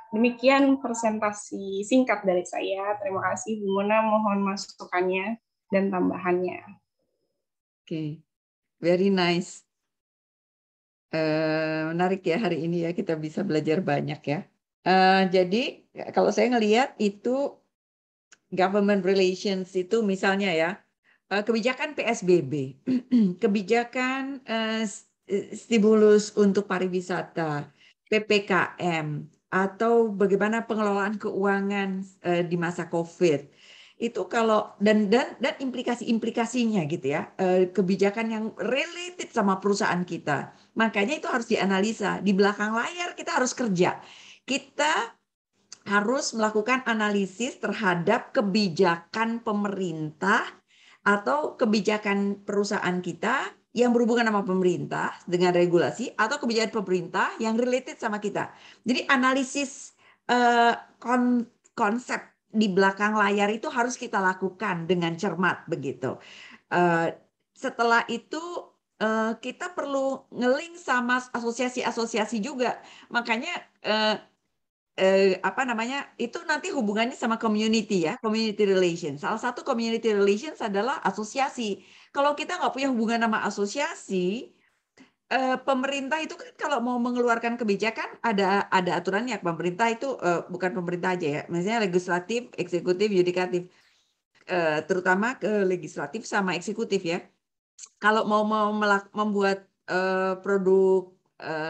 Demikian presentasi singkat dari saya. Terima kasih Bu Mona, mohon masukannya dan tambahannya. Oke, very nice. Menarik ya hari ini ya, kita bisa belajar banyak ya. Jadi kalau saya ngelihat itu government relations itu misalnya ya, kebijakan PSBB, kebijakan stimulus untuk pariwisata, PPKM, atau bagaimana pengelolaan keuangan di masa COVID. Itu kalau dan implikasi-implikasinya gitu ya, kebijakan yang related sama perusahaan kita. Makanya itu harus dianalisa. Di belakang layar kita harus kerja. Kita harus melakukan analisis terhadap kebijakan pemerintah atau kebijakan perusahaan kita yang berhubungan sama pemerintah dengan regulasi, atau kebijakan pemerintah yang related sama kita. Jadi analisis konsep di belakang layar itu harus kita lakukan dengan cermat begitu. Setelah itu kita perlu nge-link sama asosiasi-asosiasi juga. Makanya itu nanti hubungannya sama community ya, community relations. Salah satu community relations adalah asosiasi. Kalau kita nggak punya hubungan sama asosiasi, pemerintah itu kan kalau mau mengeluarkan kebijakan ada aturannya. Pemerintah itu bukan pemerintah aja ya, misalnya legislatif, eksekutif, yudikatif, terutama ke legislatif sama eksekutif ya. Kalau mau membuat produk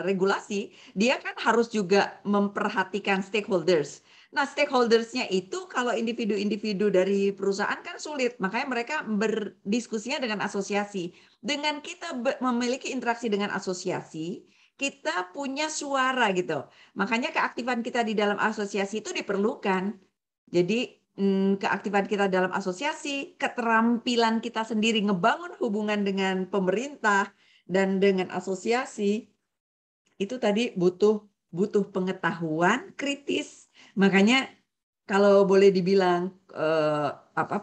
regulasi, dia kan harus juga memperhatikan stakeholders. Nah, stakeholdersnya itu kalau individu-individu dari perusahaan kan sulit, makanya mereka berdiskusinya dengan asosiasi. Dengan kita memiliki interaksi dengan asosiasi, kita punya suara gitu. Makanya keaktifan kita di dalam asosiasi itu diperlukan. Jadi keaktifan kita dalam asosiasi, keterampilan kita sendiri ngebangun hubungan dengan pemerintah dan dengan asosiasi, itu tadi butuh pengetahuan kritis. Makanya kalau boleh dibilang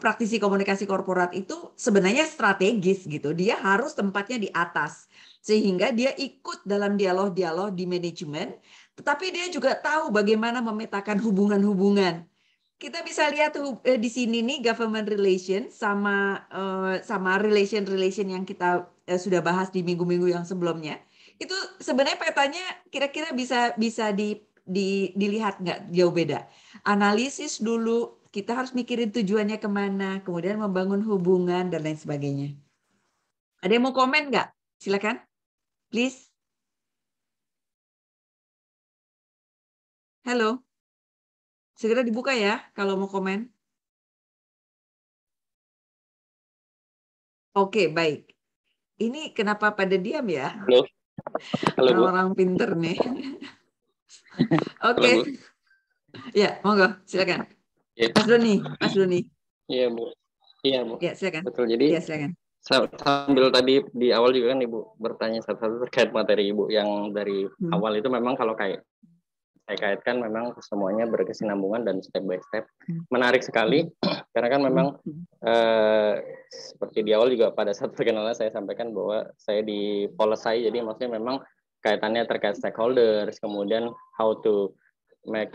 praktisi komunikasi korporat itu sebenarnya strategis gitu. Dia harus tempatnya di atas sehingga dia ikut dalam dialog-dialog di manajemen, tetapi dia juga tahu bagaimana memetakan hubungan-hubungan. Kita bisa lihat di sini nih government relation sama relation yang kita sudah bahas di minggu-minggu yang sebelumnya. Itu sebenarnya petanya kira-kira bisa dilihat nggak jauh beda. Analisis dulu, kita harus mikirin tujuannya kemana, kemudian membangun hubungan dan lain sebagainya. Ada yang mau komen nggak? Silakan, please. Halo. Segera dibuka ya kalau mau komen. Oke, baik. Ini kenapa pada diam ya? Halo. Orang-orang pinter nih. Oke. Ya, monggo, silakan. Ya. Mas Doni. Iya, Bu. Iya, Bu. Ya, silakan. Betul. Jadi ya, silakan. Sambil tadi di awal juga kan Ibu bertanya satu-satu terkait materi Ibu yang dari awal itu memang kalau kayak saya kaitkan memang semuanya berkesinambungan dan step by step. Menarik sekali karena kan memang seperti di awal juga pada saat perkenalan saya sampaikan bahwa saya di policy, jadi maksudnya memang kaitannya terkait stakeholders, kemudian how to make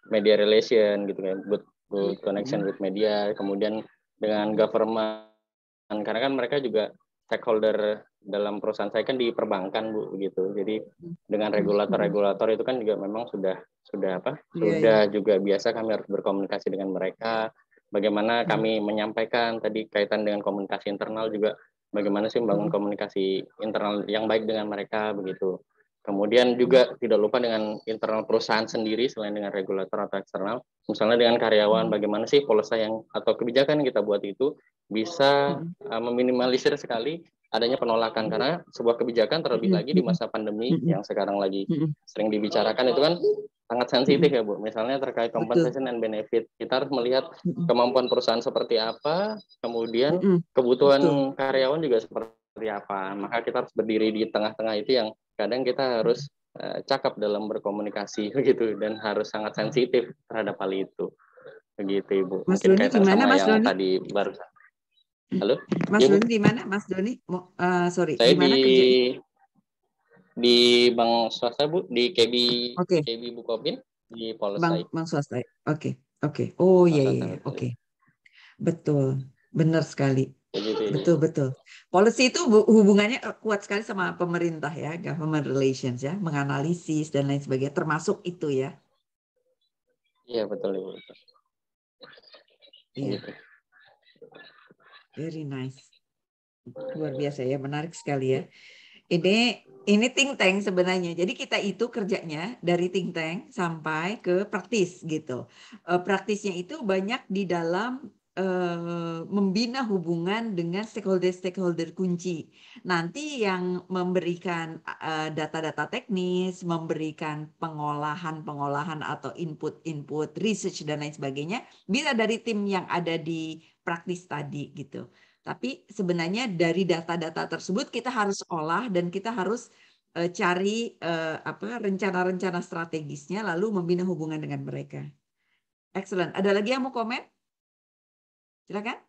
media relation gitu kan, good connection with media, kemudian dengan government, karena kan mereka juga stakeholder dalam perusahaan saya kan di perbankan Bu begitu. Jadi dengan regulator itu kan juga memang sudah juga biasa kami harus berkomunikasi dengan mereka. Bagaimana kami menyampaikan tadi kaitan dengan komunikasi internal juga, bagaimana sih membangun komunikasi internal yang baik dengan mereka begitu. Kemudian juga tidak lupa dengan internal perusahaan sendiri selain dengan regulator atau eksternal. Misalnya dengan karyawan, bagaimana sih policy yang atau kebijakan yang kita buat itu bisa meminimalisir sekali adanya penolakan, karena sebuah kebijakan terlebih lagi di masa pandemi yang sekarang lagi sering dibicarakan itu kan sangat sensitif ya Bu. Misalnya terkait compensation and benefit, kita harus melihat kemampuan perusahaan seperti apa, kemudian kebutuhan karyawan juga seperti apa. Maka kita harus berdiri di tengah-tengah itu yang kadang kita harus cakap dalam berkomunikasi begitu, dan harus sangat sensitif terhadap hal itu. Begitu Ibu. Mas Mungkin Doni kaitan gimana, sama Mas yang Doni? tadi barusan. Halo? Mas Ya, Bu? Doni di mana, Mas Doni? Sorry, Saya di mana kerjanya? di bank swasta Bu, di KB Oke, KB Bukopin di Polsai. bank swasta. Oke. Oh iya. Oke. Betul, benar sekali. Begitu. Betul. Policy itu hubungannya kuat sekali sama pemerintah ya, government relations ya, menganalisis dan lain sebagainya, termasuk itu ya. Iya betul Ibu. Iya. Gitu. Very nice. Luar biasa ya, menarik sekali ya. Ini think tank sebenarnya. Jadi kita itu kerjanya dari think tank sampai ke praktis gitu. Praktisnya itu banyak di dalam membina hubungan dengan stakeholder kunci. Nanti yang memberikan data-data teknis, memberikan pengolahan atau input research dan lain sebagainya, bisa dari tim yang ada di praktis tadi gitu. Tapi sebenarnya dari data-data tersebut kita harus olah dan kita harus cari rencana-rencana strategisnya lalu membina hubungan dengan mereka. Excellent. Ada lagi yang mau komen? Silakan.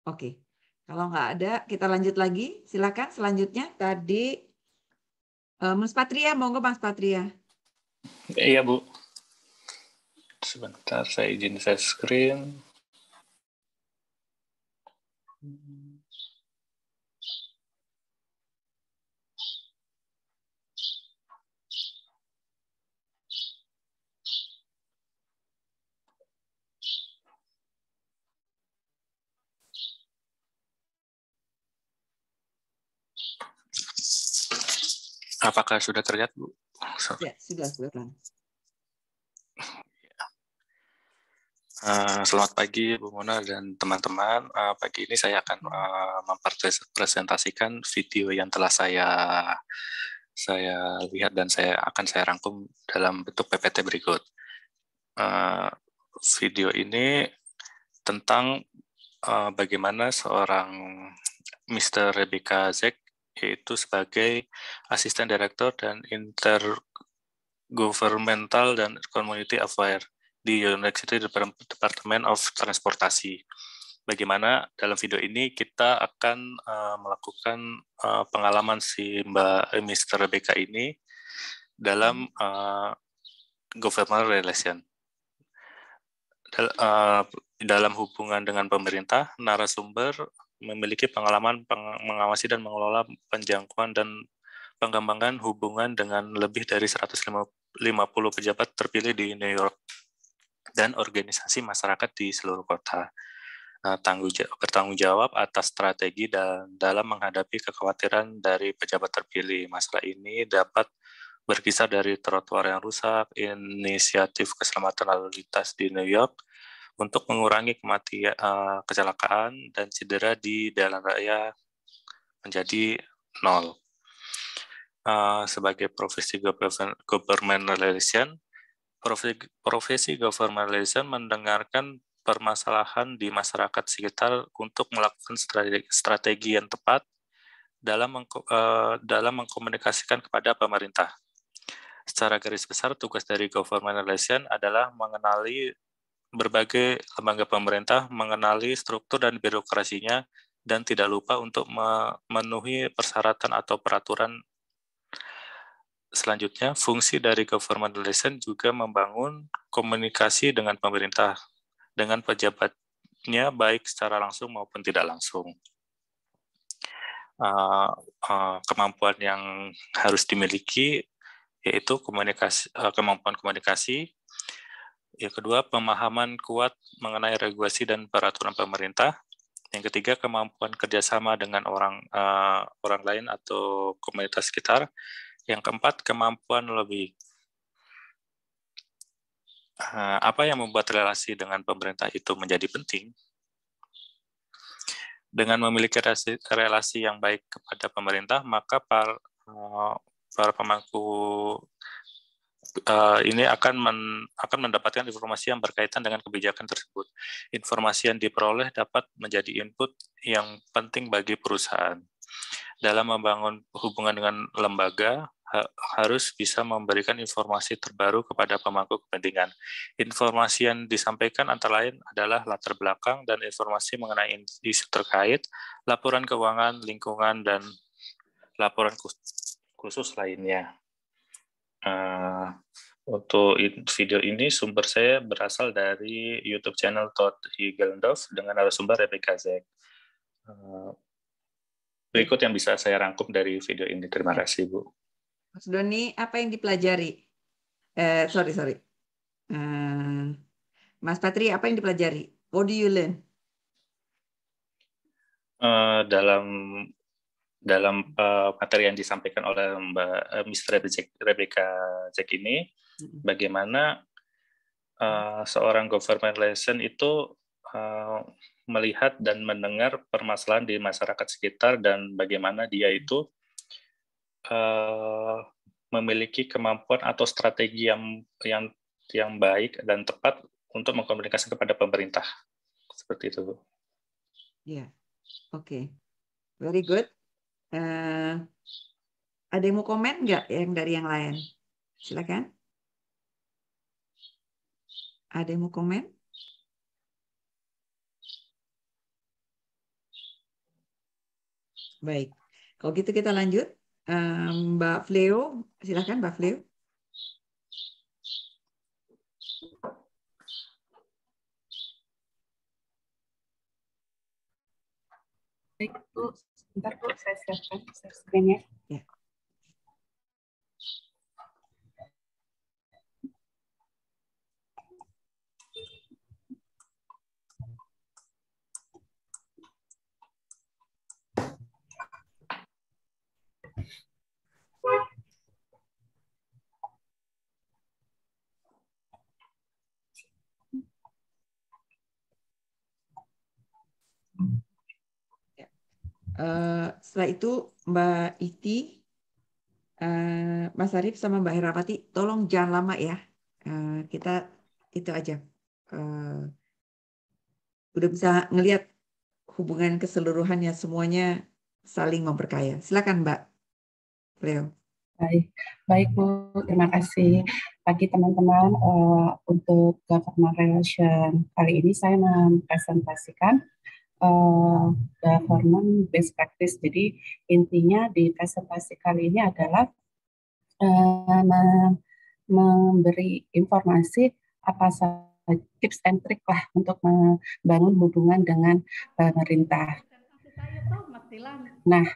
Oke. Kalau nggak ada, kita lanjut lagi. Silakan selanjutnya. Tadi Mas Patria, monggo Mas Patria. Iya Bu. Sebentar, saya izin share screen. Apakah sudah terlihat, Bu? Ya, sudah. Selamat pagi, Bu Mona dan teman-teman. Pagi ini saya akan mempresentasikan video yang telah saya lihat dan saya rangkum dalam bentuk PPT berikut. Video ini tentang bagaimana seorang Mr. Rebecca Zek, yaitu sebagai Asisten Direktur dan Intergovernmental dan Community Affairs di University Department of Transportasi. Bagaimana dalam video ini kita akan melakukan pengalaman si Mr. Rebecca ini dalam government relation. Dalam hubungan dengan pemerintah, narasumber memiliki pengalaman mengawasi dan mengelola penjangkauan dan pengembangan hubungan dengan lebih dari 150 pejabat terpilih di New York dan organisasi masyarakat di seluruh kota. Bertanggung jawab atas strategi dan dalam menghadapi kekhawatiran dari pejabat terpilih. Masalah ini dapat berkisar dari trotoar yang rusak, inisiatif keselamatan lalu lintas di New York untuk mengurangi kematian, kecelakaan dan cedera di jalan raya menjadi 0. Sebagai profesi government relation, profesi government relation mendengarkan permasalahan di masyarakat sekitar untuk melakukan strategi yang tepat dalam mengkomunikasikan kepada pemerintah. Secara garis besar, tugas dari government relation adalah mengenali berbagai lembaga pemerintah, mengenali struktur dan birokrasinya, dan tidak lupa untuk memenuhi persyaratan atau peraturan. Selanjutnya, fungsi dari government relation juga membangun komunikasi dengan pemerintah, dengan pejabatnya baik secara langsung maupun tidak langsung. Kemampuan yang harus dimiliki yaitu kemampuan komunikasi. Yang kedua, pemahaman kuat mengenai regulasi dan peraturan pemerintah. Yang ketiga, kemampuan kerjasama dengan orang lain atau komunitas sekitar. Yang keempat, kemampuan lobby. Apa yang membuat relasi dengan pemerintah itu menjadi penting? Dengan memiliki relasi yang baik kepada pemerintah, maka para pemangku ini akan mendapatkan informasi yang berkaitan dengan kebijakan tersebut. Informasi yang diperoleh dapat menjadi input yang penting bagi perusahaan. Dalam membangun hubungan dengan lembaga, harus bisa memberikan informasi terbaru kepada pemangku kepentingan. Informasi yang disampaikan antara lain adalah latar belakang dan informasi mengenai isu terkait, laporan keuangan, lingkungan, dan laporan khusus lainnya. Untuk video ini sumber saya berasal dari YouTube channel Todd Higeldorf dengan narasumber Rebecca Zeck. Berikut yang bisa saya rangkum dari video ini. Terima kasih, Bu. Mas Doni, apa yang dipelajari? Mas Patri, apa yang dipelajari? What do you learn? Dalam materi yang disampaikan oleh Mr. Rebecca Zeck ini, bagaimana seorang government relation itu melihat dan mendengar permasalahan di masyarakat sekitar dan bagaimana dia itu memiliki kemampuan atau strategi yang baik dan tepat untuk mengkomunikasikan kepada pemerintah. Seperti itu, Bu. Ya, oke. Very good. Ada yang mau komen nggak yang dari yang lain? Silakan. Ada yang mau komen? Baik. Kalau gitu kita lanjut. Mbak Fleo, silakan Mbak Fleo. Baik, Bu. Sebentar, Bu. Saya siapkan screen-nya. Ya. Setelah itu Mbak Iti, Mas Arif sama Mbak Herawati, tolong jangan lama ya. Kita itu aja. Udah bisa ngelihat hubungan keseluruhannya, semuanya saling memperkaya. Silakan Mbak Leo. Baik Bu, terima kasih. Pagi teman-teman, untuk government relation kali ini saya mempresentasikan government best practice. Jadi intinya di presentasi kali ini adalah memberi informasi apa saja tips and trick lah untuk membangun hubungan dengan pemerintah. Nah,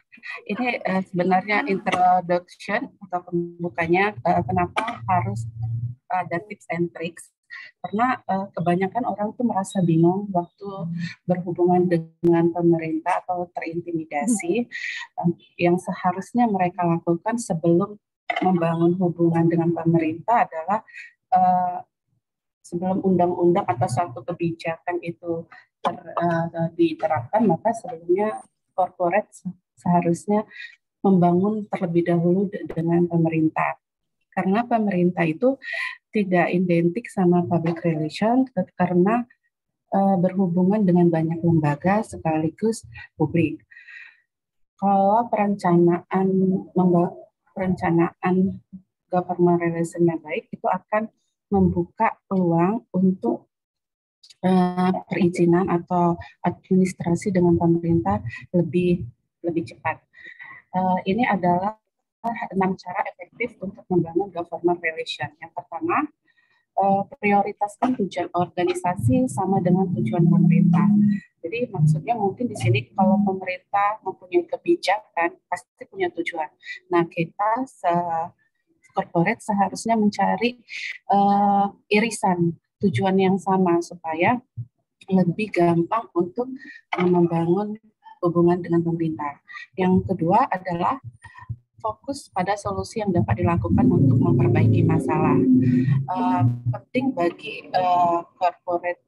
ini sebenarnya introduction atau pembukanya kenapa harus ada tips and tricks. Karena kebanyakan orang tuh merasa bingung waktu berhubungan dengan pemerintah atau terintimidasi. Yang seharusnya mereka lakukan sebelum membangun hubungan dengan pemerintah adalah sebelum undang-undang atau suatu kebijakan itu diterapkan, maka sebelumnya corporate seharusnya membangun terlebih dahulu dengan pemerintah. Karena pemerintah itu tidak identik sama public relation, karena berhubungan dengan banyak lembaga sekaligus publik. Kalau perencanaan government relation-nya baik, itu akan membuka peluang untuk perizinan atau administrasi dengan pemerintah lebih cepat. Ini adalah 6 cara efektif untuk membangun government relation. Yang pertama, prioritaskan tujuan organisasi sama dengan tujuan pemerintah. Jadi maksudnya mungkin di sini kalau pemerintah mempunyai kebijakan pasti punya tujuan. Nah, kita corporate seharusnya mencari irisan tujuan yang sama supaya lebih gampang untuk membangun hubungan dengan pemerintah. Yang kedua adalah fokus pada solusi yang dapat dilakukan untuk memperbaiki masalah. Penting bagi corporate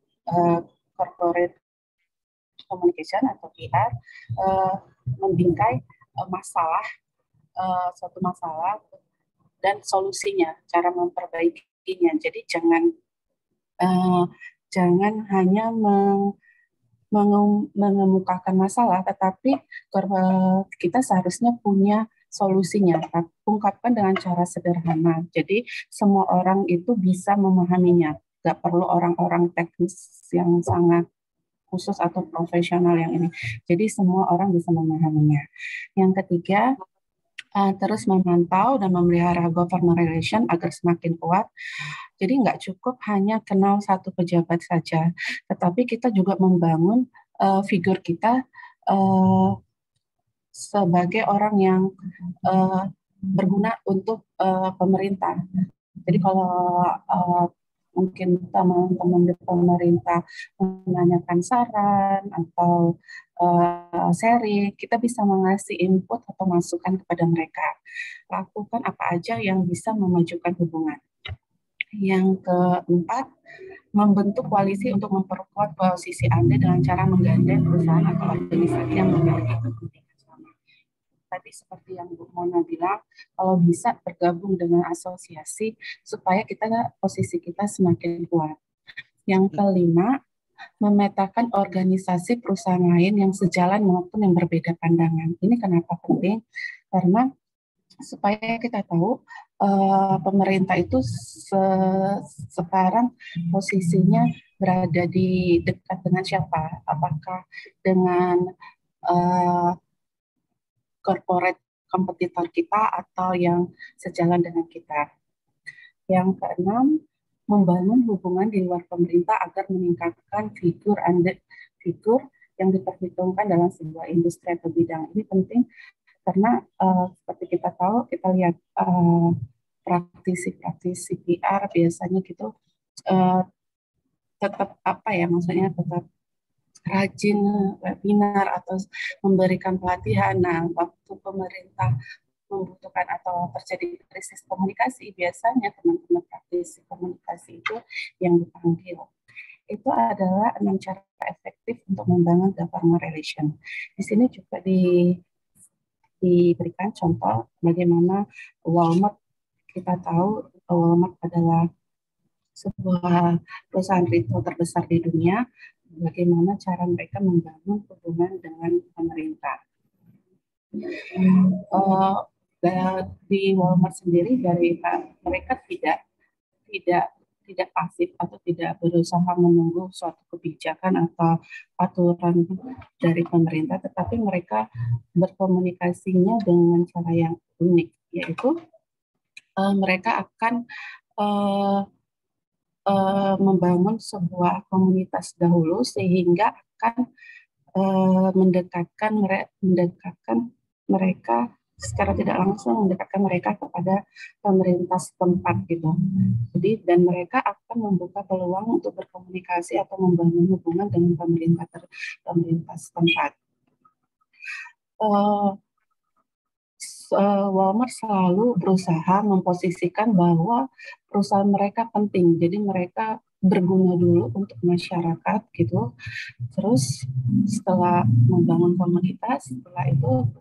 communication atau PR membingkai suatu masalah dan solusinya, cara memperbaikinya. Jadi jangan hanya mengemukakan masalah, tetapi kita seharusnya punya solusinya, ungkapkan dengan cara sederhana. Jadi semua orang itu bisa memahaminya, nggak perlu orang-orang teknis yang sangat khusus atau profesional yang ini. Jadi semua orang bisa memahaminya. Yang ketiga, terus memantau dan memelihara government relation agar semakin kuat. Jadi nggak cukup hanya kenal satu pejabat saja, tetapi kita juga membangun figur kita sebagai orang yang berguna untuk pemerintah. Jadi kalau mungkin teman-teman di pemerintah menanyakan saran atau sharing, kita bisa mengasih input atau masukan kepada mereka. Lakukan apa aja yang bisa memajukan hubungan. Yang keempat, membentuk koalisi untuk memperkuat posisi Anda dengan cara menggandeng perusahaan atau organisasi yang memiliki kepentingan sama. Tadi seperti yang Bu Mona bilang, kalau bisa bergabung dengan asosiasi supaya posisi kita semakin kuat. Yang kelima, memetakan organisasi perusahaan lain yang sejalan maupun yang berbeda pandangan. Ini kenapa penting? Karena supaya kita tahu pemerintah itu sekarang posisinya berada di dekat dengan siapa? Apakah dengan corporate kompetitor kita atau yang sejalan dengan kita. Yang keenam, membangun hubungan di luar pemerintah agar meningkatkan figur yang diperhitungkan dalam sebuah industri atau bidang. Ini penting karena seperti kita tahu, kita lihat praktisi PR biasanya gitu tetap tetap rajin webinar atau memberikan pelatihan. Nah, waktu pemerintah membutuhkan atau terjadi krisis komunikasi, biasanya teman-teman praktisi komunikasi itu yang dipanggil. Itu adalah 6 cara efektif untuk membangun government relation. Di sini juga diberikan contoh bagaimana Walmart, kita tahu Walmart adalah sebuah perusahaan retail terbesar di dunia, bagaimana cara mereka membangun hubungan dengan pemerintah. Di Walmart sendiri mereka tidak pasif atau tidak berusaha menunggu suatu kebijakan atau aturan dari pemerintah, tetapi mereka berkomunikasinya dengan cara yang unik, yaitu mereka akan membangun sebuah komunitas dahulu sehingga akan mendekatkan mereka secara tidak langsung kepada pemerintah setempat gitu. Jadi dan mereka akan membuka peluang untuk berkomunikasi atau membangun hubungan dengan pemerintah setempat. Walmart selalu berusaha memposisikan bahwa perusahaan mereka penting, jadi mereka berguna dulu untuk masyarakat gitu. Terus setelah membangun komunitas, setelah itu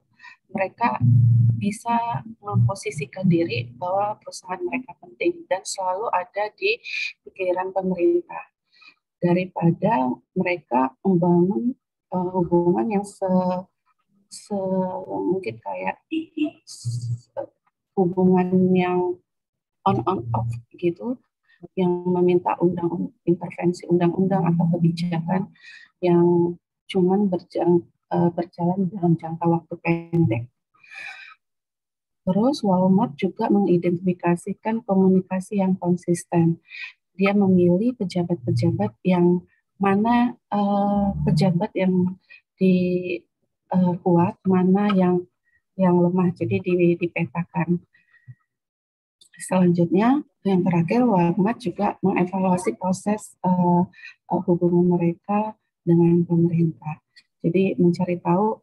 mereka bisa memposisikan diri bahwa perusahaan mereka penting dan selalu ada di pikiran pemerintah. daripada mereka membangun hubungan yang mungkin kayak hubungan yang on off gitu, yang meminta intervensi undang-undang atau kebijakan yang cuman berjalan dalam jangka waktu pendek. Terus Walmart juga mengidentifikasikan komunikasi yang konsisten. Dia memilih pejabat-pejabat yang mana pejabat yang kuat, mana yang lemah. Jadi dipetakan. Selanjutnya, yang terakhir, Walmart juga mengevaluasi proses hubungan mereka dengan pemerintah. Jadi mencari tahu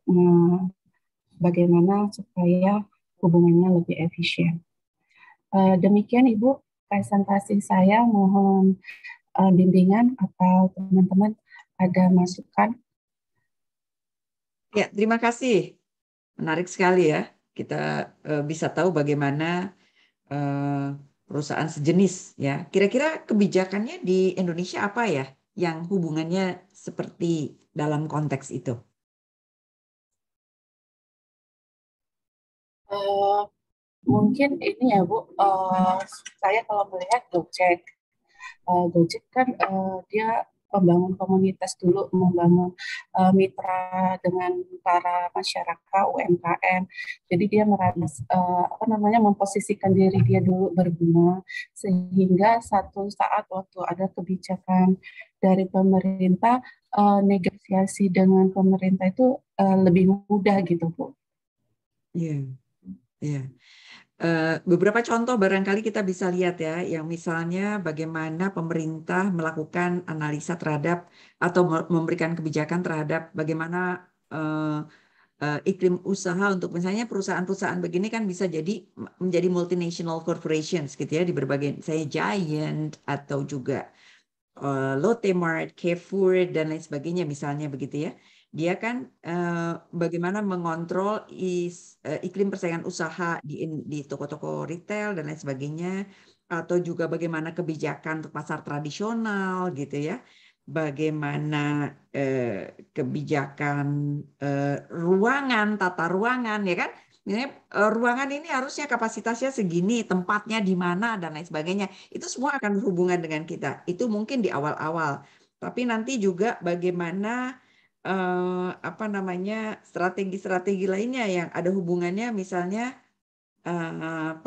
bagaimana supaya hubungannya lebih efisien. Demikian Ibu presentasi saya. Mohon bimbingan atau teman-teman ada masukan. Ya, terima kasih. Menarik sekali ya. Kita bisa tahu bagaimana perusahaan sejenis ya. Kira-kira kebijakannya di Indonesia apa ya yang hubungannya seperti dalam konteks itu? Mungkin ini ya Bu, saya kalau melihat Gojek kan dia membangun komunitas dulu, membangun mitra dengan para masyarakat UMKM. Jadi dia memposisikan diri dia dulu berguna, sehingga satu saat waktu ada kebijakan dari pemerintah, negosiasi dengan pemerintah itu lebih mudah gitu Bu. Iya, iya. Beberapa contoh barangkali kita bisa lihat ya, yang misalnya bagaimana pemerintah melakukan analisa terhadap atau memberikan kebijakan terhadap bagaimana iklim usaha untuk misalnya perusahaan-perusahaan begini kan bisa jadi menjadi multinational corporations gitu ya di berbagai, saya Giant atau juga Lotte Mart, Carrefour dan lain sebagainya misalnya begitu ya. Dia kan bagaimana mengontrol iklim persaingan usaha di toko-toko retail dan lain sebagainya, atau juga bagaimana kebijakan untuk pasar tradisional gitu ya, bagaimana kebijakan ruangan, tata ruangan ya kan, misalnya ruangan ini harusnya kapasitasnya segini, tempatnya di mana dan lain sebagainya, itu semua akan berhubungan dengan kita. Itu mungkin di awal-awal, tapi nanti juga bagaimana strategi-strategi lainnya yang ada hubungannya, misalnya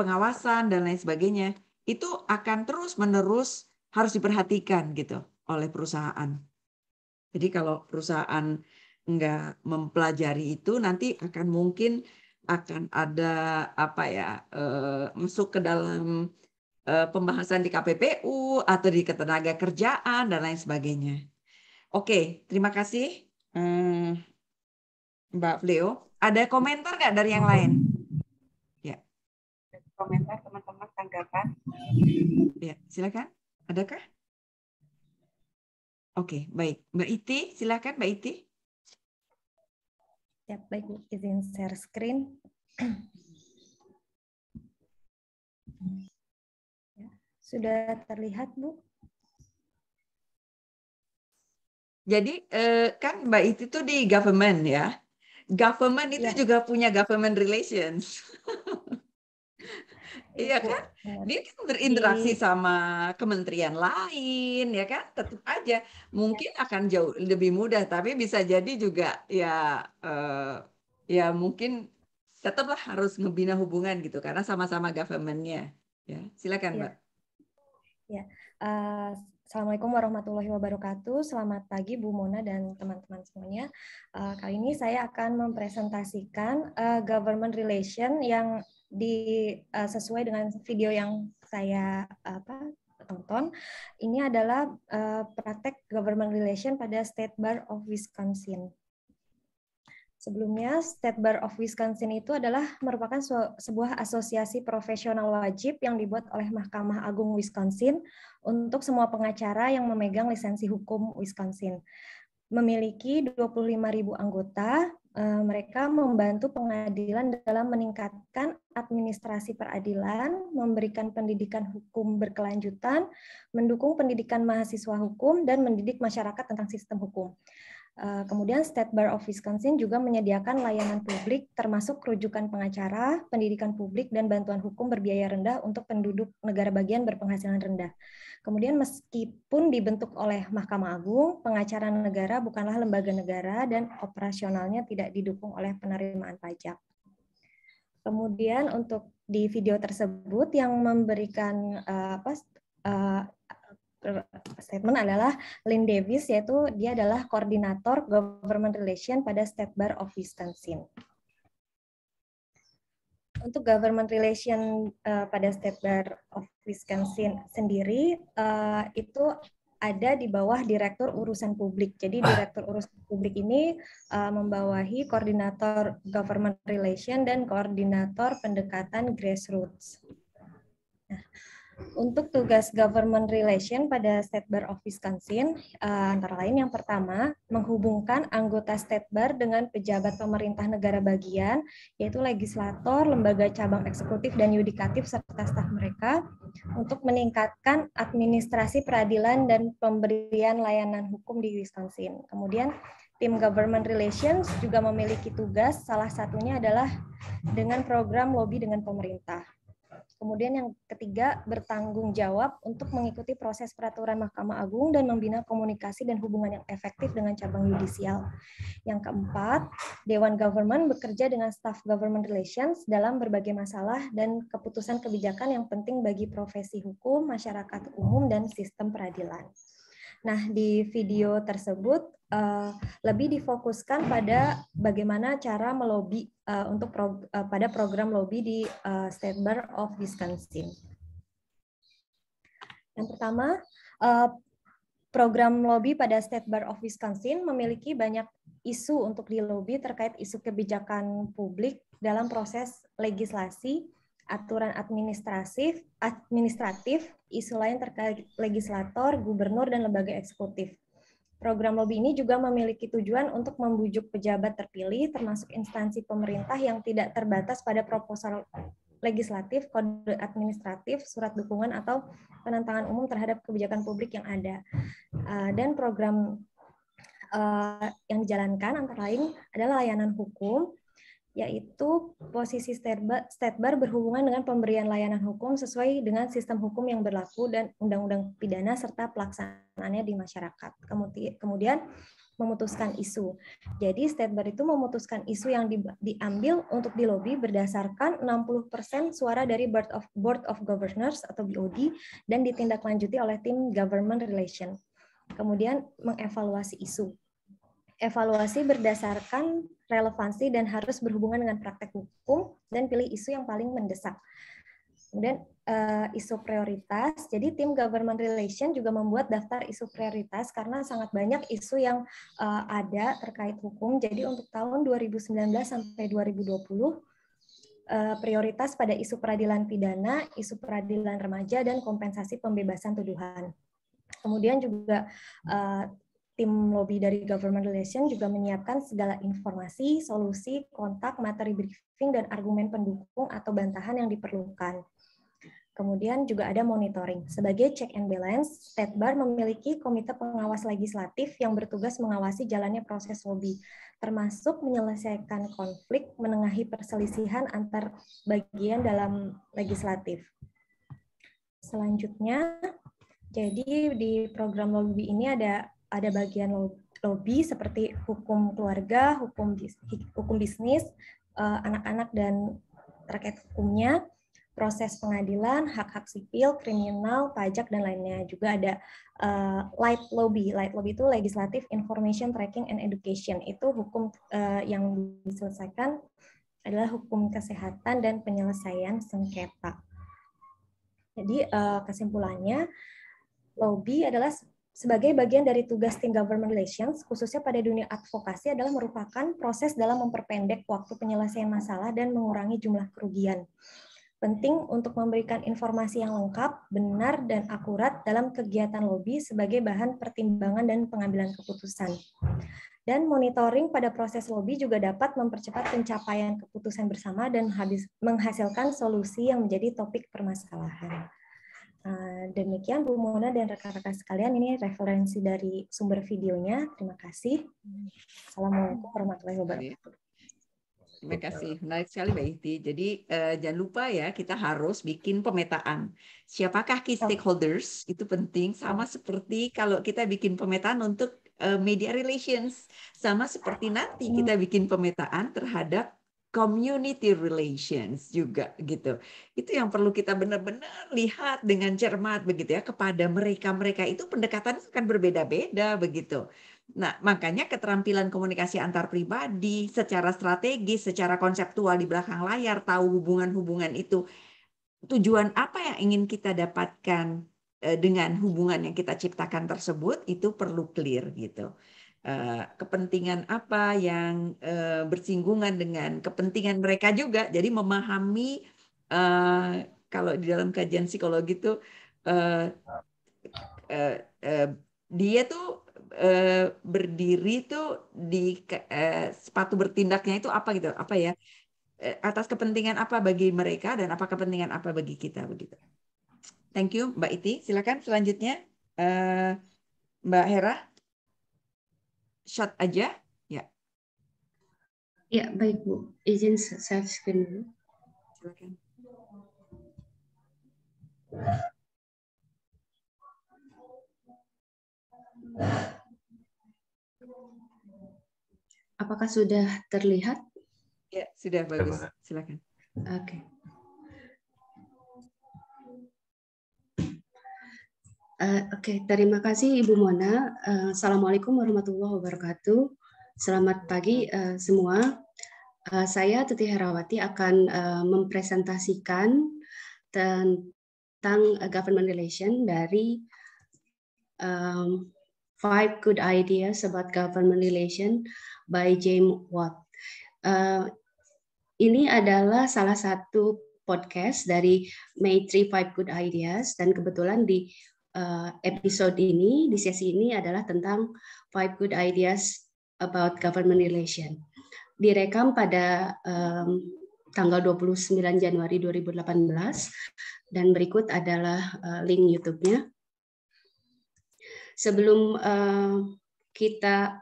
pengawasan dan lain sebagainya, itu akan terus-menerus harus diperhatikan gitu oleh perusahaan. Jadi kalau perusahaan nggak mempelajari itu, nanti mungkin akan ada masuk ke dalam pembahasan di KPPU atau di ketenaga kerjaan dan lain sebagainya. Oke, terima kasih. Mbak Fleo, ada komentar nggak dari yang lain? Ya. Komentar teman-teman, tanggapan? Ya, silakan. Adakah? Oke, baik. Mbak Iti, silakan Mbak Iti. Ya, baik, izin share screen. Ya, sudah terlihat, Bu? Jadi kan Mbak Iti itu di government ya. Government itu juga punya government relations. Iya kan? Dia kan berinteraksi sama kementerian lain ya kan? Tetap aja mungkin akan jauh lebih mudah, tapi bisa jadi juga ya mungkin tetaplah harus ngebina hubungan gitu karena sama-sama government-nya. Ya, silakan Mbak. Ya. Assalamualaikum warahmatullahi wabarakatuh. Selamat pagi Bu Mona dan teman-teman semuanya. Kali ini saya akan mempresentasikan government relation yang sesuai dengan video yang saya tonton. Ini adalah praktek government relation pada State Bar of Wisconsin. Sebelumnya, State Bar of Wisconsin itu adalah merupakan sebuah asosiasi profesional wajib yang dibuat oleh Mahkamah Agung Wisconsin untuk semua pengacara yang memegang lisensi hukum Wisconsin. Memiliki 25.000 anggota mereka membantu pengadilan dalam meningkatkan administrasi peradilan, memberikan pendidikan hukum berkelanjutan, mendukung pendidikan mahasiswa hukum, dan mendidik masyarakat tentang sistem hukum. Kemudian State Bar of Wisconsin juga menyediakan layanan publik termasuk rujukan pengacara, pendidikan publik, dan bantuan hukum berbiaya rendah untuk penduduk negara bagian berpenghasilan rendah. Kemudian meskipun dibentuk oleh Mahkamah Agung, pengacara negara bukanlah lembaga negara dan operasionalnya tidak didukung oleh penerimaan pajak. Kemudian untuk di video tersebut yang memberikan statement adalah Lynn Davis, yaitu dia adalah koordinator Government Relation pada State Bar of Wisconsin. Untuk Government Relation pada State Bar of Wisconsin sendiri itu ada di bawah Direktur Urusan Publik. Jadi Direktur Urusan Publik ini membawahi Koordinator Government Relation dan Koordinator Pendekatan Grassroots. Nah, untuk tugas Government Relation pada State Bar of Wisconsin, antara lain yang pertama, menghubungkan anggota State Bar dengan pejabat pemerintah negara bagian, yaitu legislator, lembaga cabang eksekutif dan yudikatif, serta staf mereka, untuk meningkatkan administrasi peradilan dan pemberian layanan hukum di Wisconsin. Kemudian, tim Government Relations juga memiliki tugas, salah satunya adalah dengan program lobby dengan pemerintah. Kemudian yang ketiga, bertanggung jawab untuk mengikuti proses peraturan Mahkamah Agung dan membina komunikasi dan hubungan yang efektif dengan cabang yudisial. Yang keempat, Dewan Government bekerja dengan Staff Government Relations dalam berbagai masalah dan keputusan kebijakan yang penting bagi profesi hukum, masyarakat umum, dan sistem peradilan. Nah, di video tersebut lebih difokuskan pada bagaimana cara melobi pada program lobby di State Bar of Wisconsin. Yang pertama, program lobby pada State Bar of Wisconsin memiliki banyak isu untuk dilobi terkait isu kebijakan publik dalam proses legislasi, aturan administratif, isu lain terkait legislator, gubernur, dan lembaga eksekutif. Program lobby ini juga memiliki tujuan untuk membujuk pejabat terpilih, termasuk instansi pemerintah yang tidak terbatas pada proposal legislatif, kode administratif, surat dukungan, atau penentangan umum terhadap kebijakan publik yang ada. Dan program yang dijalankan antara lain adalah layanan hukum, yaitu posisi State Bar berhubungan dengan pemberian layanan hukum sesuai dengan sistem hukum yang berlaku dan undang-undang pidana serta pelaksanaannya di masyarakat. Kemudian memutuskan isu. Jadi State Bar itu memutuskan isu yang diambil untuk dilobi berdasarkan 60% suara dari Board of Governors atau BOD dan ditindaklanjuti oleh tim Government Relation. Kemudian mengevaluasi isu. Evaluasi berdasarkan relevansi dan harus berhubungan dengan praktek hukum dan pilih isu yang paling mendesak. Kemudian isu prioritas. Jadi tim Government Relation juga membuat daftar isu prioritas karena sangat banyak isu yang ada terkait hukum. Jadi untuk tahun 2019 sampai 2020 prioritas pada isu peradilan pidana, isu peradilan remaja, dan kompensasi pembebasan tuduhan. Kemudian juga tim lobby dari Government Relation juga menyiapkan segala informasi, solusi, kontak, materi briefing, dan argumen pendukung atau bantahan yang diperlukan. Kemudian juga ada monitoring. Sebagai check and balance, State Bar memiliki komite pengawas legislatif yang bertugas mengawasi jalannya proses lobby, termasuk menyelesaikan konflik, menengahi perselisihan antar bagian dalam legislatif. Selanjutnya, jadi di program lobby ini ada bagian lobby seperti hukum keluarga, hukum bisnis, anak-anak dan terkait hukumnya, proses pengadilan, hak-hak sipil, kriminal, pajak, dan lainnya. Juga ada light lobby. Light lobby itu legislative, information, tracking, and education. Itu hukum yang diselesaikan adalah hukum kesehatan dan penyelesaian sengketa. Jadi kesimpulannya, lobby adalah sebagai bagian dari tugas tim Government Relations, khususnya pada dunia advokasi, adalah merupakan proses dalam memperpendek waktu penyelesaian masalah dan mengurangi jumlah kerugian. penting untuk memberikan informasi yang lengkap, benar, dan akurat dalam kegiatan lobby sebagai bahan pertimbangan dan pengambilan keputusan. Dan monitoring pada proses lobby juga dapat mempercepat pencapaian keputusan bersama dan menghasilkan solusi yang menjadi topik permasalahan. Demikian Bu Mona dan rekan-rekan sekalian, ini referensi dari sumber videonya. Terima kasih. Assalamualaikum warahmatullahi wabarakatuh. Terima kasih, menarik sekali Mbak Iti. Jadi jangan lupa ya, kita harus bikin pemetaan. Siapakah key stakeholders, itu penting. Sama seperti kalau kita bikin pemetaan untuk media relations. Sama seperti nanti kita bikin pemetaan terhadap community relations juga gitu. Itu yang perlu kita benar-benar lihat dengan cermat begitu ya, kepada mereka itu pendekatan akan berbeda-beda begitu. Nah, makanya keterampilan komunikasi antar pribadi secara strategis, secara konseptual di belakang layar, tahu hubungan-hubungan itu, tujuan apa yang ingin kita dapatkan dengan hubungan yang kita ciptakan tersebut, itu perlu clear gitu. Kepentingan apa yang bersinggungan dengan kepentingan mereka juga. Jadi memahami, kalau di dalam kajian psikologi itu dia tuh berdiri tuh di sepatu bertindaknya itu apa gitu, apa ya, atas kepentingan apa bagi mereka dan apa kepentingan apa bagi kita begitu. Thank you Mbak Iti. Silakan selanjutnya Mbak Hera. Shot aja, ya. Ya, baik Bu. Izin share screen dulu. Silakan. Apakah sudah terlihat? Ya, sudah bagus. Silakan. Oke. Oke, terima kasih Ibu Mona. Assalamualaikum warahmatullahi wabarakatuh. Selamat pagi semua. Saya Tuti Herawati akan mempresentasikan tentang government relation dari 5 Good Ideas about Government Relation by James Watt. Ini adalah salah satu podcast dari Maitri 5 Good Ideas, dan kebetulan di episode ini, di sesi ini adalah tentang 5 Good Ideas about Government Relation. Direkam pada tanggal 29 Januari 2018, dan berikut adalah link YouTube-nya. Sebelum kita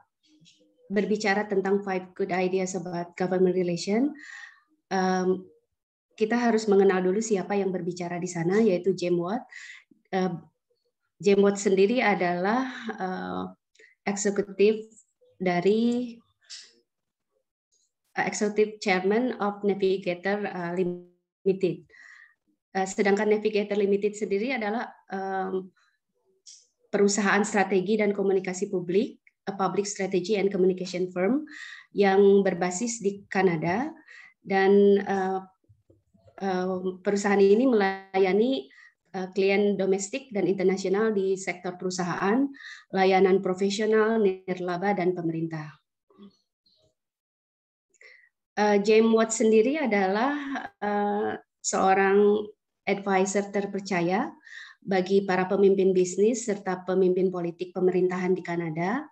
berbicara tentang 5 Good Ideas about Government Relation, kita harus mengenal dulu siapa yang berbicara di sana, yaitu James Watt. James Watt sendiri adalah eksekutif dari Executive Chairman of Navigator Limited. Sedangkan Navigator Limited sendiri adalah perusahaan strategi dan komunikasi publik, a public strategy and communication firm yang berbasis di Kanada, dan perusahaan ini melayani klien domestik dan internasional di sektor perusahaan, layanan profesional, nirlaba, dan pemerintah. James Watt sendiri adalah seorang advisor terpercaya bagi para pemimpin bisnis serta pemimpin politik pemerintahan di Kanada.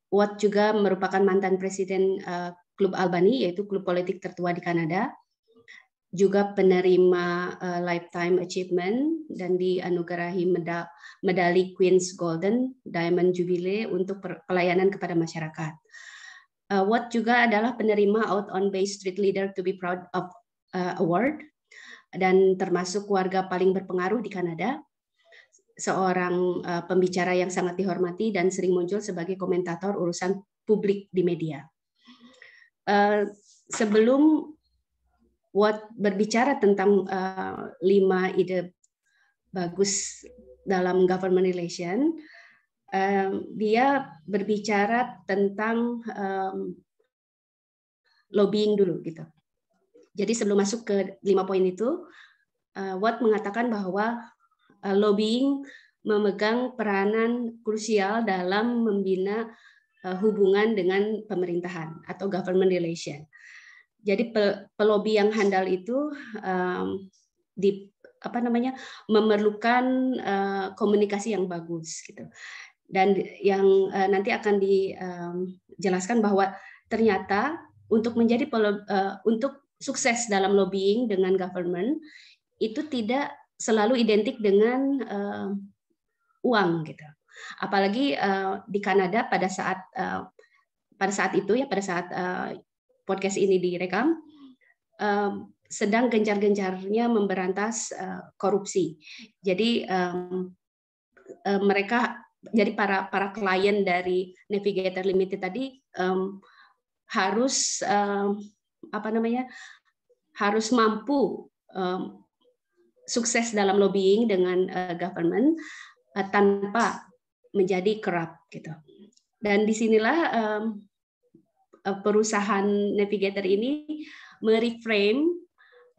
Watt juga merupakan mantan presiden Klub Albany, yaitu klub politik tertua di Kanada. Juga penerima Lifetime Achievement dan dianugerahi medali Queen's Golden Diamond Jubilee untuk pelayanan kepada masyarakat. Watt juga adalah penerima Out on Bay Street Leader to be Proud of Award, dan termasuk keluarga paling berpengaruh di Kanada. Seorang pembicara yang sangat dihormati dan sering muncul sebagai komentator urusan publik di media. Sebelum Watt berbicara tentang 5 ide bagus dalam government relation, dia berbicara tentang lobbying dulu gitu. Jadi sebelum masuk ke 5 poin itu, Watt mengatakan bahwa lobbying memegang peranan krusial dalam membina hubungan dengan pemerintahan atau government relation. Jadi pelobi yang handal itu memerlukan komunikasi yang bagus gitu. Dan yang nanti akan dijelaskan bahwa ternyata untuk menjadi untuk sukses dalam lobbying dengan government itu tidak selalu identik dengan uang gitu. Apalagi di Kanada pada saat itu ya, pada saat podcast ini direkam, sedang gencar-gencarnya memberantas korupsi. Jadi jadi para klien dari Navigator Limited tadi harus harus mampu sukses dalam lobbying dengan government tanpa menjadi corrupt gitu. Dan disinilah perusahaan Navigator ini mereframe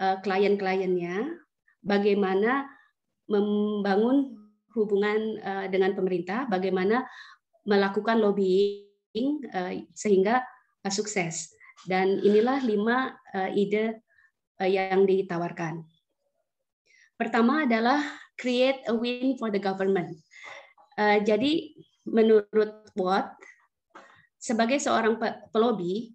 klien-kliennya bagaimana membangun hubungan dengan pemerintah, bagaimana melakukan lobbying sehingga sukses. Dan inilah 5 ide yang ditawarkan. Pertama adalah create a win for the government. Jadi menurut Watt, sebagai seorang pelobi,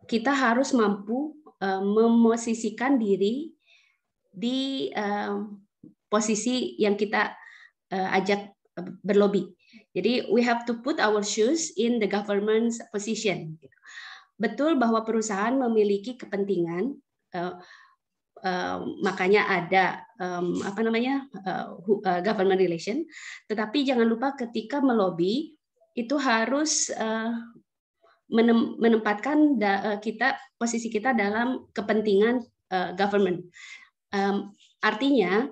kita harus mampu memosisikan diri di posisi yang kita ajak berlobby. Jadi we have to put our shoes in the government's position. Betul bahwa perusahaan memiliki kepentingan, makanya ada government relation. Tetapi jangan lupa ketika melobi itu harus menempatkan posisi kita dalam kepentingan government. Artinya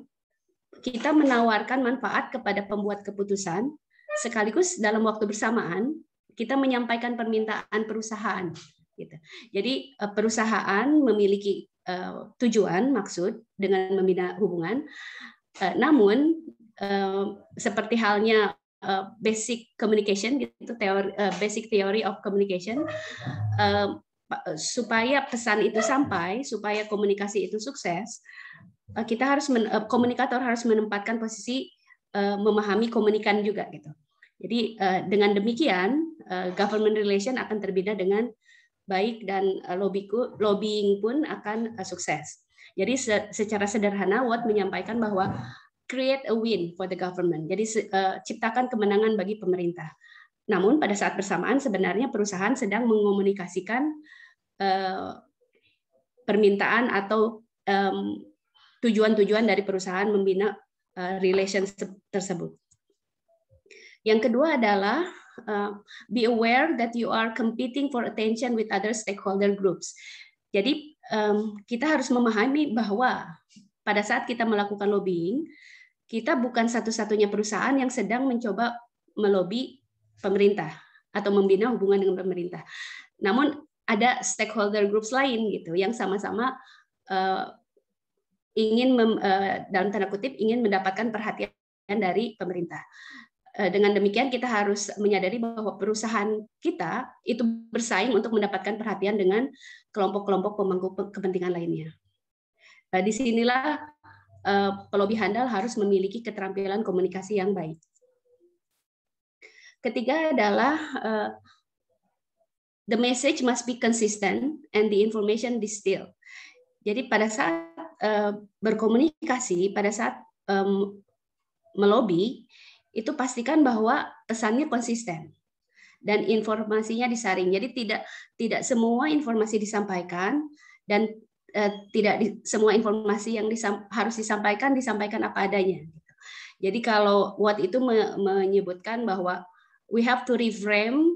kita menawarkan manfaat kepada pembuat keputusan, sekaligus dalam waktu bersamaan kita menyampaikan permintaan perusahaan. Gitu. Jadi perusahaan memiliki tujuan, maksud dengan membina hubungan, namun seperti halnya basic communication, gitu, basic theory of communication, supaya pesan itu sampai, supaya komunikasi itu sukses, kita harus komunikator harus menempatkan posisi memahami komunikan juga gitu. Jadi dengan demikian government relation akan terbina dengan baik dan lobbying pun akan sukses. Jadi secara sederhana Watt menyampaikan bahwa create a win for the government. Jadi ciptakan kemenangan bagi pemerintah. Namun pada saat bersamaan sebenarnya perusahaan sedang mengomunikasikan permintaan atau tujuan-tujuan dari perusahaan membina relationship tersebut. Yang kedua adalah be aware that you are competing for attention with other stakeholder groups. Jadi kita harus memahami bahwa pada saat kita melakukan lobbying, kita bukan satu-satunya perusahaan yang sedang mencoba melobi pemerintah atau membina hubungan dengan pemerintah. Namun ada stakeholder groups lain gitu yang sama-sama ingin dalam tanda kutip ingin mendapatkan perhatian dari pemerintah. Dengan demikian kita harus menyadari bahwa perusahaan kita itu bersaing untuk mendapatkan perhatian dengan kelompok-kelompok pemangku kepentingan lainnya. Disinilah pelobi handal harus memiliki keterampilan komunikasi yang baik. Ketiga adalah the message must be consistent and the information distilled. Jadi pada saat berkomunikasi, pada saat melobi, itu pastikan bahwa pesannya konsisten dan informasinya disaring. Jadi tidak semua informasi disampaikan dan tidak semua informasi yang harus disampaikan apa adanya. Jadi kalau Watt itu menyebutkan bahwa we have to reframe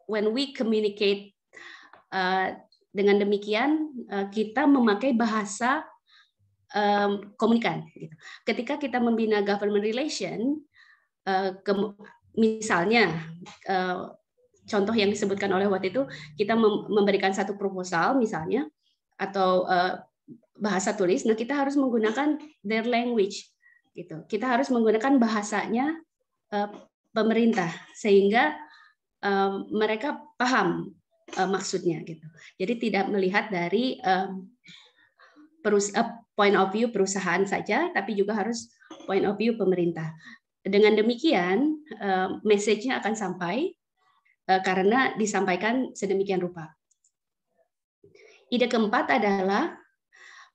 when we communicate. Dengan demikian kita memakai bahasa komunikan. Ketika kita membina government relation, misalnya contoh yang disebutkan oleh Watt itu kita memberikan satu proposal misalnya atau bahasa tulis, nah kita harus menggunakan their language, gitu. Kita harus menggunakan bahasanya pemerintah sehingga mereka paham maksudnya gitu. Jadi tidak melihat dari point of view perusahaan saja, tapi juga harus point of view pemerintah. Dengan demikian, message-nya akan sampai karena disampaikan sedemikian rupa. Ide keempat adalah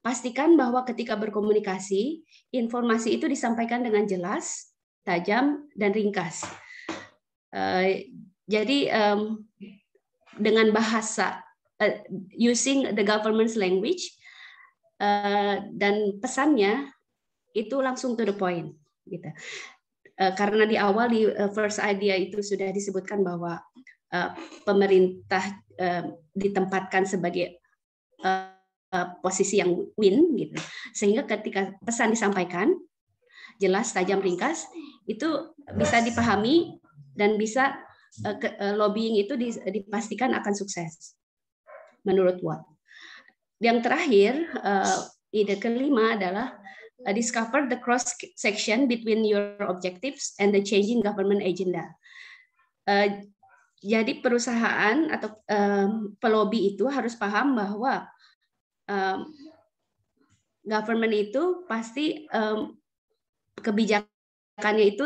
pastikan bahwa ketika berkomunikasi, informasi itu disampaikan dengan jelas, tajam, dan ringkas. Jadi dengan bahasa using the government's language, dan pesannya itu langsung to the point, gitu. Karena di awal di first idea itu sudah disebutkan bahwa pemerintah ditempatkan sebagai posisi yang win, gitu, sehingga ketika pesan disampaikan jelas, tajam, ringkas, itu bisa dipahami dan bisa lobbying itu dipastikan akan sukses menurut Watt. Yang terakhir, ide kelima adalah discover the cross section between your objectives and the changing government agenda. Jadi perusahaan atau pelobi itu harus paham bahwa government itu pasti kebijakannya itu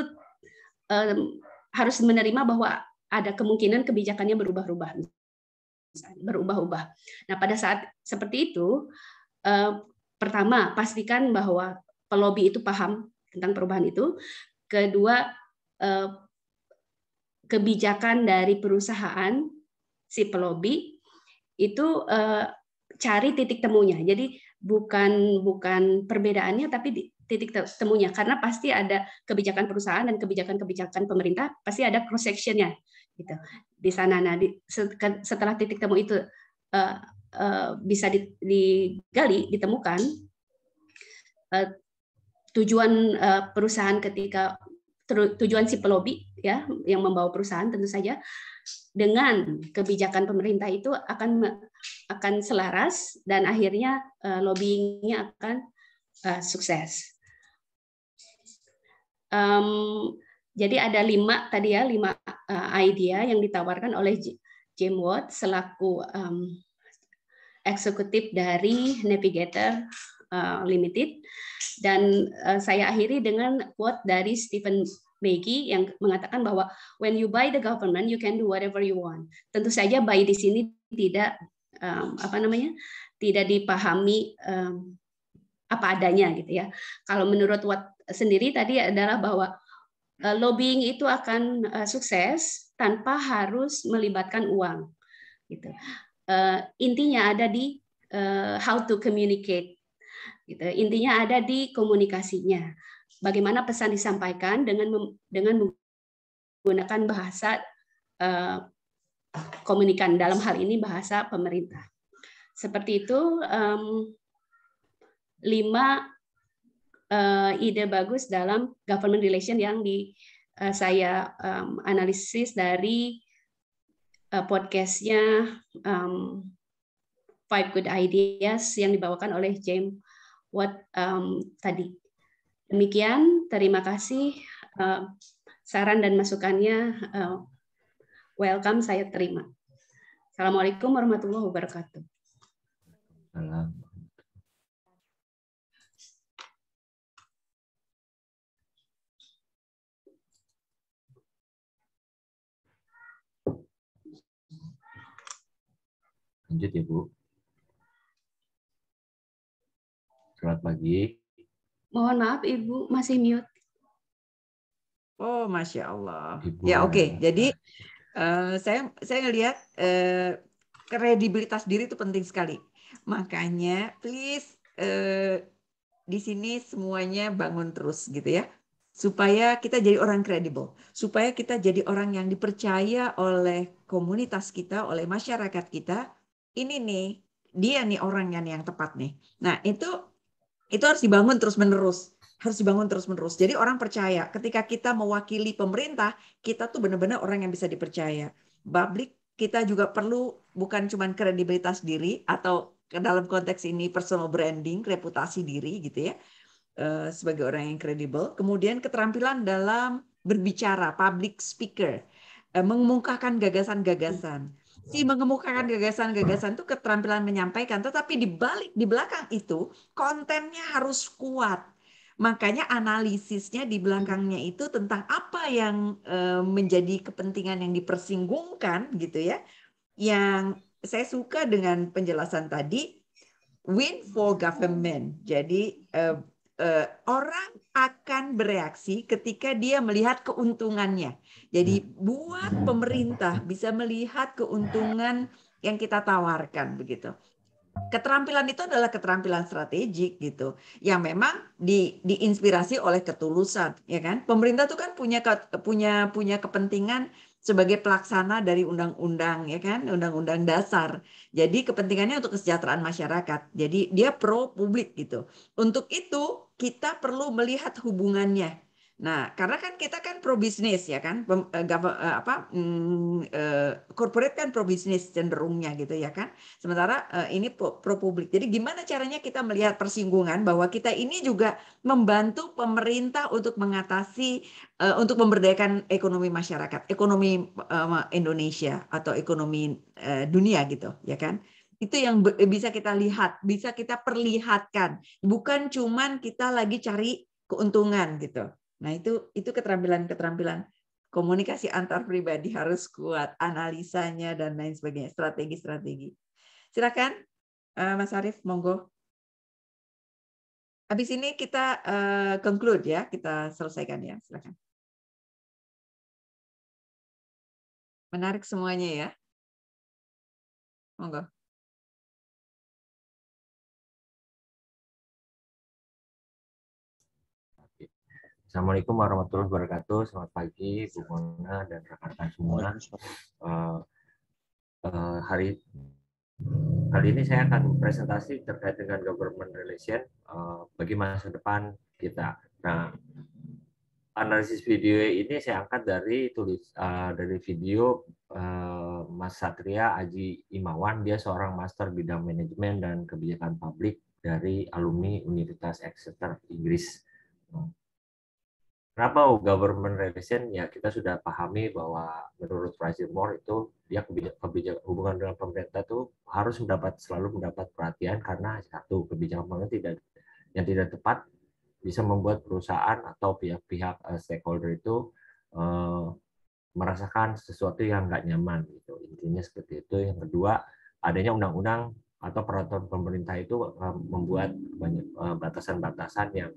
harus menerima bahwa ada kemungkinan kebijakannya berubah-ubah. Nah, pada saat seperti itu, pertama, pastikan bahwa pelobi itu paham tentang perubahan itu. Kedua, kebijakan dari perusahaan si pelobi itu cari titik temunya. Jadi bukan perbedaannya, tapi titik temunya. Karena pasti ada kebijakan perusahaan dan kebijakan pemerintah, pasti ada cross section-nya. Gitu. Di sana, nah, setelah titik temu itu bisa digali, ditemukan, tujuan perusahaan tujuan si pelobi ya yang membawa perusahaan tentu saja dengan kebijakan pemerintah itu akan selaras dan akhirnya lobbyingnya akan sukses. Jadi ada 5 idea yang ditawarkan oleh James Watt selaku eksekutif dari Navigator Limited, dan saya akhiri dengan quote dari Stephen Maggie yang mengatakan bahwa when you buy the government you can do whatever you want. Tentu saja buy di sini tidak tidak dipahami apa adanya gitu ya. Kalau menurut Watt sendiri tadi adalah bahwa lobbying itu akan sukses tanpa harus melibatkan uang. Gitu. Intinya ada di how to communicate. Gitu. Intinya ada di komunikasinya. Bagaimana pesan disampaikan dengan menggunakan bahasa komunikan, dalam hal ini bahasa pemerintah. Seperti itu 5 ide bagus dalam government relation yang saya analisis dari podcastnya 5 Good Ideas yang dibawakan oleh James Watt tadi. Demikian, terima kasih. Saran dan masukannya welcome, saya terima. Assalamualaikum warahmatullahi wabarakatuh. Salam. Lanjut ya, Bu. Selamat pagi. Mohon maaf, Ibu, masih mute. Oh, Masya Allah. Ibu. Ya, oke. Jadi saya ngelihat kredibilitas diri itu penting sekali. Makanya, please di sini semuanya bangun terus gitu ya. Supaya kita jadi orang kredibel. Supaya kita jadi orang yang dipercaya oleh komunitas kita, oleh masyarakat kita. Ini nih, dia nih orangnya yang tepat nih. Nah, itu harus dibangun terus-menerus. Harus dibangun terus-menerus. Jadi orang percaya ketika kita mewakili pemerintah, kita tuh benar-benar orang yang bisa dipercaya. Publik kita juga perlu bukan cuma kredibilitas diri atau dalam konteks ini personal branding, reputasi diri gitu ya. Sebagai orang yang kredibel. Kemudian keterampilan dalam berbicara, public speaker, mengumumkakan gagasan-gagasan. si mengemukakan gagasan-gagasan itu keterampilan menyampaikan, tetapi di belakang itu kontennya harus kuat. Makanya analisisnya di belakangnya itu tentang apa yang menjadi kepentingan yang dipersinggungkan gitu ya. Yang saya suka dengan penjelasan tadi, win for government. Jadi orang akan bereaksi ketika dia melihat keuntungannya. Jadi buat pemerintah bisa melihat keuntungan yang kita tawarkan begitu. Keterampilan itu adalah keterampilan strategik gitu, yang memang diinspirasi oleh ketulusan, ya kan? Pemerintah tuh kan punya kepentingan sebagai pelaksana dari undang-undang, ya kan? Undang-undang dasar. Jadi kepentingannya untuk kesejahteraan masyarakat. Jadi dia pro publik gitu. Untuk itu kita perlu melihat hubungannya. Nah, karena kan kita kan pro bisnis ya kan, corporate kan pro bisnis cenderungnya gitu ya kan. Sementara ini pro publik. Jadi gimana caranya kita melihat persinggungan bahwa kita ini juga membantu pemerintah untuk mengatasi, untuk memberdayakan ekonomi masyarakat, ekonomi Indonesia atau ekonomi dunia gitu ya kan. Itu yang bisa kita lihat, bisa kita perlihatkan. Bukan cuman kita lagi cari keuntungan gitu. Nah, itu keterampilan komunikasi antar pribadi harus kuat, analisanya dan lain sebagainya, strategi-strategi. Silakan, Mas Arief, monggo. Habis ini kita conclude ya, kita selesaikan ya, silakan. Menarik semuanya ya. Monggo. Assalamualaikum warahmatullahi wabarakatuh. Selamat pagi, Bu Mona dan rekan-rekan semua. Kali ini saya akan presentasi terkait dengan government relation bagi masa depan kita. Nah, analisis video ini saya angkat dari video Mas Satria Aji Imawan. Dia seorang master bidang manajemen dan kebijakan publik dari alumni Universitas Exeter, Inggris. Kenapa government relation? Ya, kita sudah pahami bahwa menurut Fraser Moore itu dia kebijakan hubungan dengan pemerintah itu harus selalu mendapat perhatian karena satu, kebijakan pemerintah yang tidak tepat bisa membuat perusahaan atau pihak-pihak stakeholder itu merasakan sesuatu yang nggak nyaman gitu. Intinya seperti itu. Yang kedua, adanya undang-undang atau peraturan pemerintah itu membuat banyak batasan-batasan yang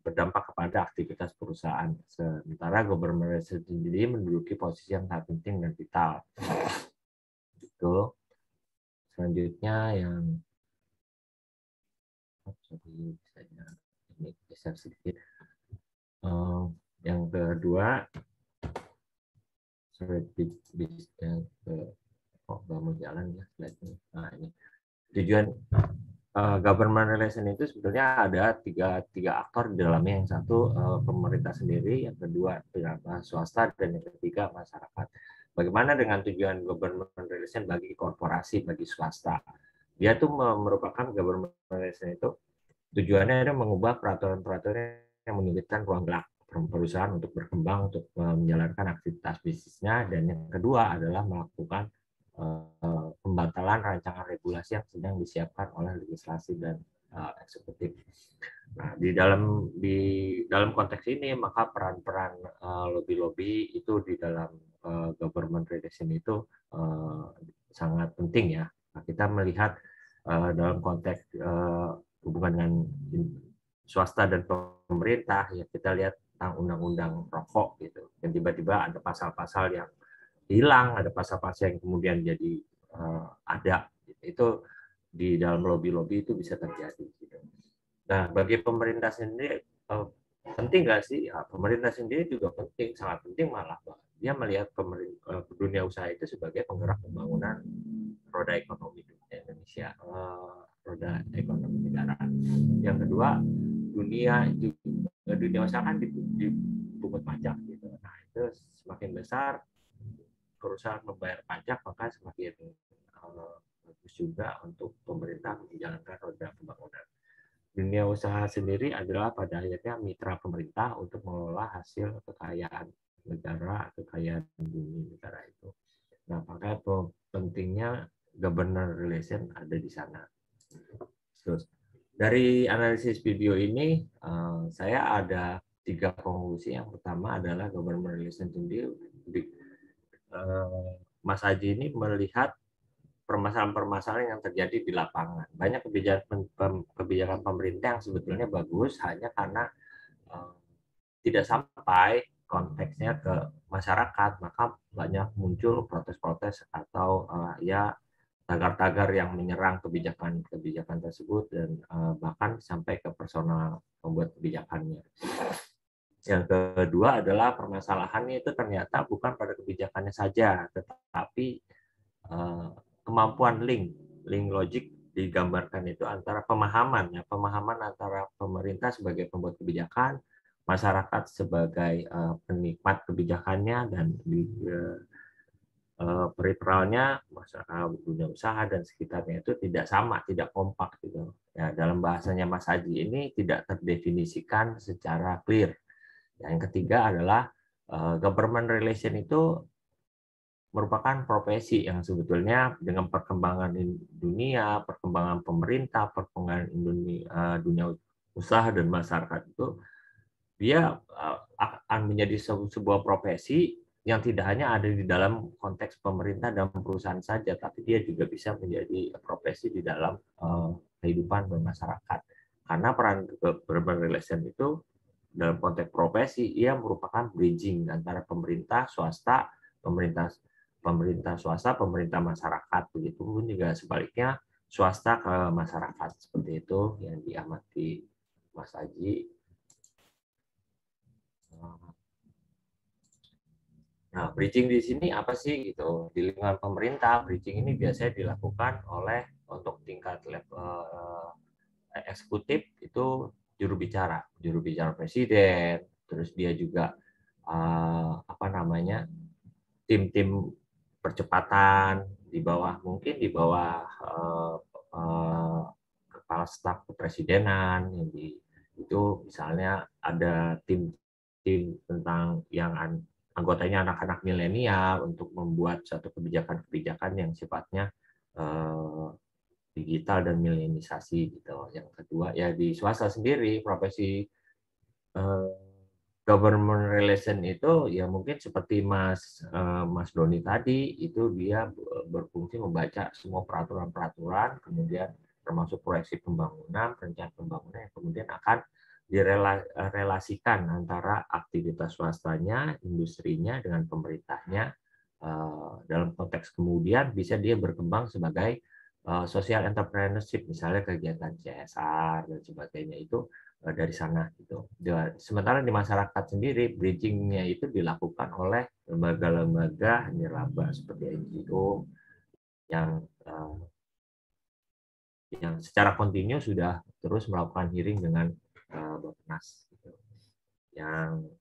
berdampak kepada aktivitas perusahaan. Sementara government relation sendiri menduduki posisi yang sangat penting dan vital. Itu. Selanjutnya yang ini geser sedikit. Yang kedua, nggak mau jalan ya slide-nya. Nah, ini tujuan government relation itu sebetulnya ada tiga aktor di dalamnya. Yang satu pemerintah sendiri, yang kedua swasta, dan yang ketiga masyarakat. Bagaimana dengan tujuan government relation bagi korporasi, bagi swasta? Dia tuh merupakan government relation itu tujuannya adalah mengubah peraturan-peraturan yang menyulitkan ruang gerak perusahaan untuk berkembang, untuk menjalankan aktivitas bisnisnya, dan yang kedua adalah melakukan pembatalan rancangan regulasi yang sedang disiapkan oleh legislasi dan eksekutif. Nah, di dalam konteks ini maka peran-peran lobby-lobby itu di dalam government relation itu sangat penting ya. Nah, kita melihat dalam konteks hubungan dengan swasta dan pemerintah ya, kita lihat tentang undang-undang rokok gitu, dan tiba-tiba ada pasal-pasal yang hilang, ada pasal-pasal yang kemudian jadi ada. Itu di dalam lobby-lobby itu bisa terjadi. Gitu. Nah, bagi pemerintah sendiri penting nggak sih? Ya, pemerintah sendiri juga penting, sangat penting malah. Dia melihat dunia usaha itu sebagai penggerak pembangunan roda ekonomi Indonesia, roda ekonomi negara. Yang kedua, dunia usaha kan dipungut pajak gitu. Nah, itu semakin besar perusahaan membayar pajak, maka semakin bagus juga untuk pemerintah menjalankan roda pembangunan. Dunia usaha sendiri adalah pada akhirnya mitra pemerintah untuk mengelola hasil kekayaan negara, kekayaan bumi negara itu. Nah, makanya pentingnya government relation ada di sana. Terus dari analisis video ini saya ada 3 konklusi. Yang pertama adalah government relation sendiri. Mas Haji ini melihat permasalahan-permasalahan yang terjadi di lapangan. Banyak kebijakan pemerintah yang sebetulnya bagus, hanya karena tidak sampai konteksnya ke masyarakat, maka banyak muncul protes-protes atau ya tagar-tagar yang menyerang kebijakan tersebut dan bahkan sampai ke personal pembuat kebijakannya. Yang kedua adalah permasalahannya itu ternyata bukan pada kebijakannya saja, tetapi kemampuan link logik digambarkan itu antara pemahaman antara pemerintah sebagai pembuat kebijakan, masyarakat sebagai penikmat kebijakannya, dan periferalnya masyarakat dunia usaha dan sekitarnya itu tidak sama, tidak kompak gitu. Ya, dalam bahasanya Mas Haji ini tidak terdefinisikan secara clear. Yang ketiga adalah government relation itu merupakan profesi yang sebetulnya dengan perkembangan dunia, perkembangan pemerintah, perkembangan dunia usaha dan masyarakat itu, dia akan menjadi sebuah profesi yang tidak hanya ada di dalam konteks pemerintah dan perusahaan saja, tapi dia juga bisa menjadi profesi di dalam kehidupan bermasyarakat. Karena peran government relation itu dalam konteks profesi, ia merupakan bridging antara pemerintah swasta, pemerintah swasta, pemerintah masyarakat. Begitu pun juga sebaliknya, swasta ke masyarakat. Seperti itu yang diamati Mas Haji. Nah, bridging di sini apa sih gitu? Di lingkungan pemerintah, bridging ini biasanya dilakukan untuk tingkat level eksekutif itu juru bicara presiden, terus dia juga tim-tim percepatan di bawah kepala staf kepresidenan, itu misalnya ada tim tentang yang anggotanya anak-anak milenial untuk membuat suatu kebijakan yang sifatnya digital dan milenialisasi gitu. Yang kedua ya di swasta sendiri, profesi government relation itu ya mungkin seperti Mas Doni tadi, itu dia berfungsi membaca semua peraturan-peraturan, kemudian termasuk proyeksi pembangunan, rencana pembangunan yang kemudian akan direlasikan antara aktivitas swastanya, industrinya dengan pemerintahnya, dalam konteks kemudian bisa dia berkembang sebagai social entrepreneurship, misalnya kegiatan CSR dan sebagainya, itu dari sana gitu. Sementara di masyarakat sendiri, bridging-nya itu dilakukan oleh lembaga-lembaga nirlaba seperti NGO yang secara kontinu sudah terus melakukan hearing dengan Bappenas. Gitu. Yang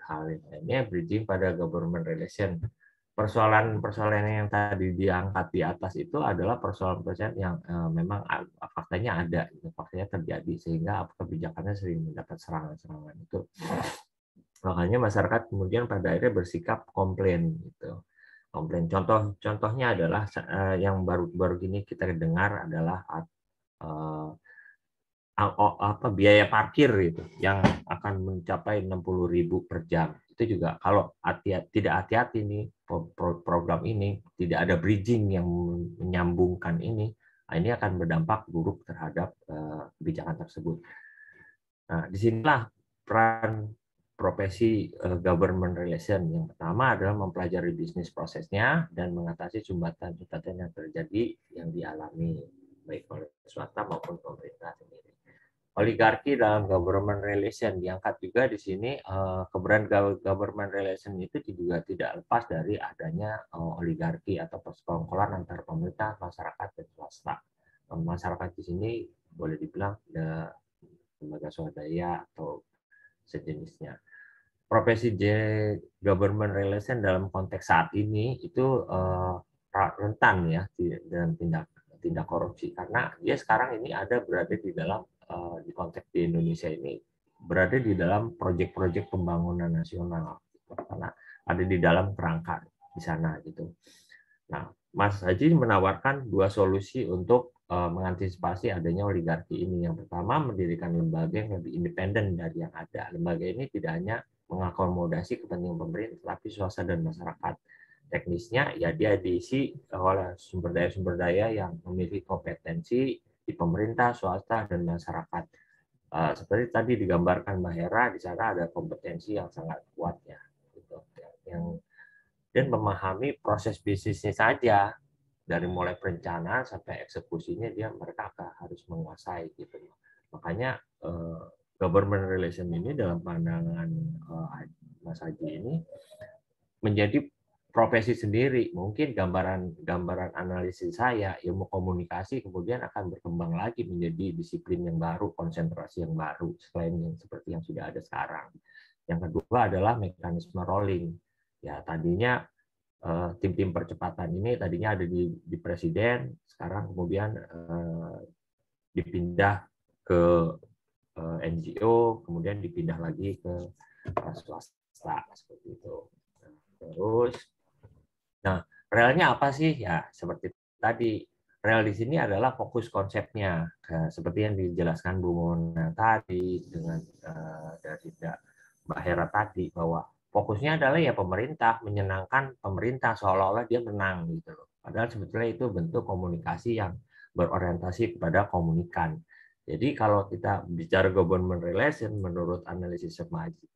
hal lainnya bridging pada government relation. Persoalan yang tadi diangkat di atas itu adalah persoalan yang memang faktanya ada, faktanya terjadi, sehingga kebijakannya sering mendapat serangan-serangan itu. Makanya masyarakat kemudian pada akhirnya bersikap komplain gitu. Komplain. Contohnya adalah yang baru gini kita dengar adalah biaya parkir itu yang akan mencapai 60.000 per jam. Itu juga kalau tidak hati-hati nih program ini, tidak ada bridging yang menyambungkan ini akan berdampak buruk terhadap kebijakan tersebut. Nah, disinilah peran profesi government relation. Yang pertama adalah mempelajari bisnis prosesnya dan mengatasi sumbatan-sumbatan yang terjadi yang dialami baik oleh swasta maupun pemerintah sendiri. Oligarki dalam government relation diangkat juga di sini. Keberadaan government relation itu juga tidak lepas dari adanya oligarki atau persekongkolan antara pemerintah, masyarakat, dan swasta. Masyarakat di sini boleh dibilang lembaga swadaya atau sejenisnya. Profesi government relation dalam konteks saat ini itu rentan ya dalam tindak korupsi, karena dia sekarang ini berada di dalam di konteks di Indonesia ini berada di dalam proyek-proyek pembangunan nasional, karena ada di dalam kerangka di sana gitu. Nah, Mas Haji menawarkan dua solusi untuk mengantisipasi adanya oligarki ini. Yang pertama, mendirikan lembaga yang lebih independen dari yang ada. Lembaga ini tidak hanya mengakomodasi kepentingan pemerintah, tapi swasta dan masyarakat. Teknisnya, ya dia diisi oleh sumber daya yang memiliki kompetensi di pemerintah, swasta, dan masyarakat. Seperti tadi digambarkan Mbak Hera, di sana ada kompetensi yang sangat kuat ya, gitu. Dan memahami proses bisnisnya saja, dari mulai perencanaan sampai eksekusinya mereka harus menguasai gitu. Makanya government relation ini dalam pandangan Mas Haji ini menjadi profesi sendiri. Mungkin gambaran analisis saya, ilmu komunikasi kemudian akan berkembang lagi menjadi disiplin yang baru, konsentrasi yang baru selain yang seperti yang sudah ada sekarang. Yang kedua adalah mekanisme rolling. Ya, tadinya tim-tim percepatan ini tadinya ada di presiden, sekarang kemudian dipindah ke NGO, kemudian dipindah lagi ke swasta seperti itu. Terus, nah relnya apa sih? Ya seperti tadi, rel di sini adalah fokus konsepnya, seperti yang dijelaskan Bu Mona tadi dengan dari Mbak Hera tadi, bahwa fokusnya adalah ya pemerintah, menyenangkan pemerintah seolah-olah dia menang gitu loh. Padahal sebetulnya itu bentuk komunikasi yang berorientasi kepada komunikan. Jadi kalau kita bicara government relation menurut analisis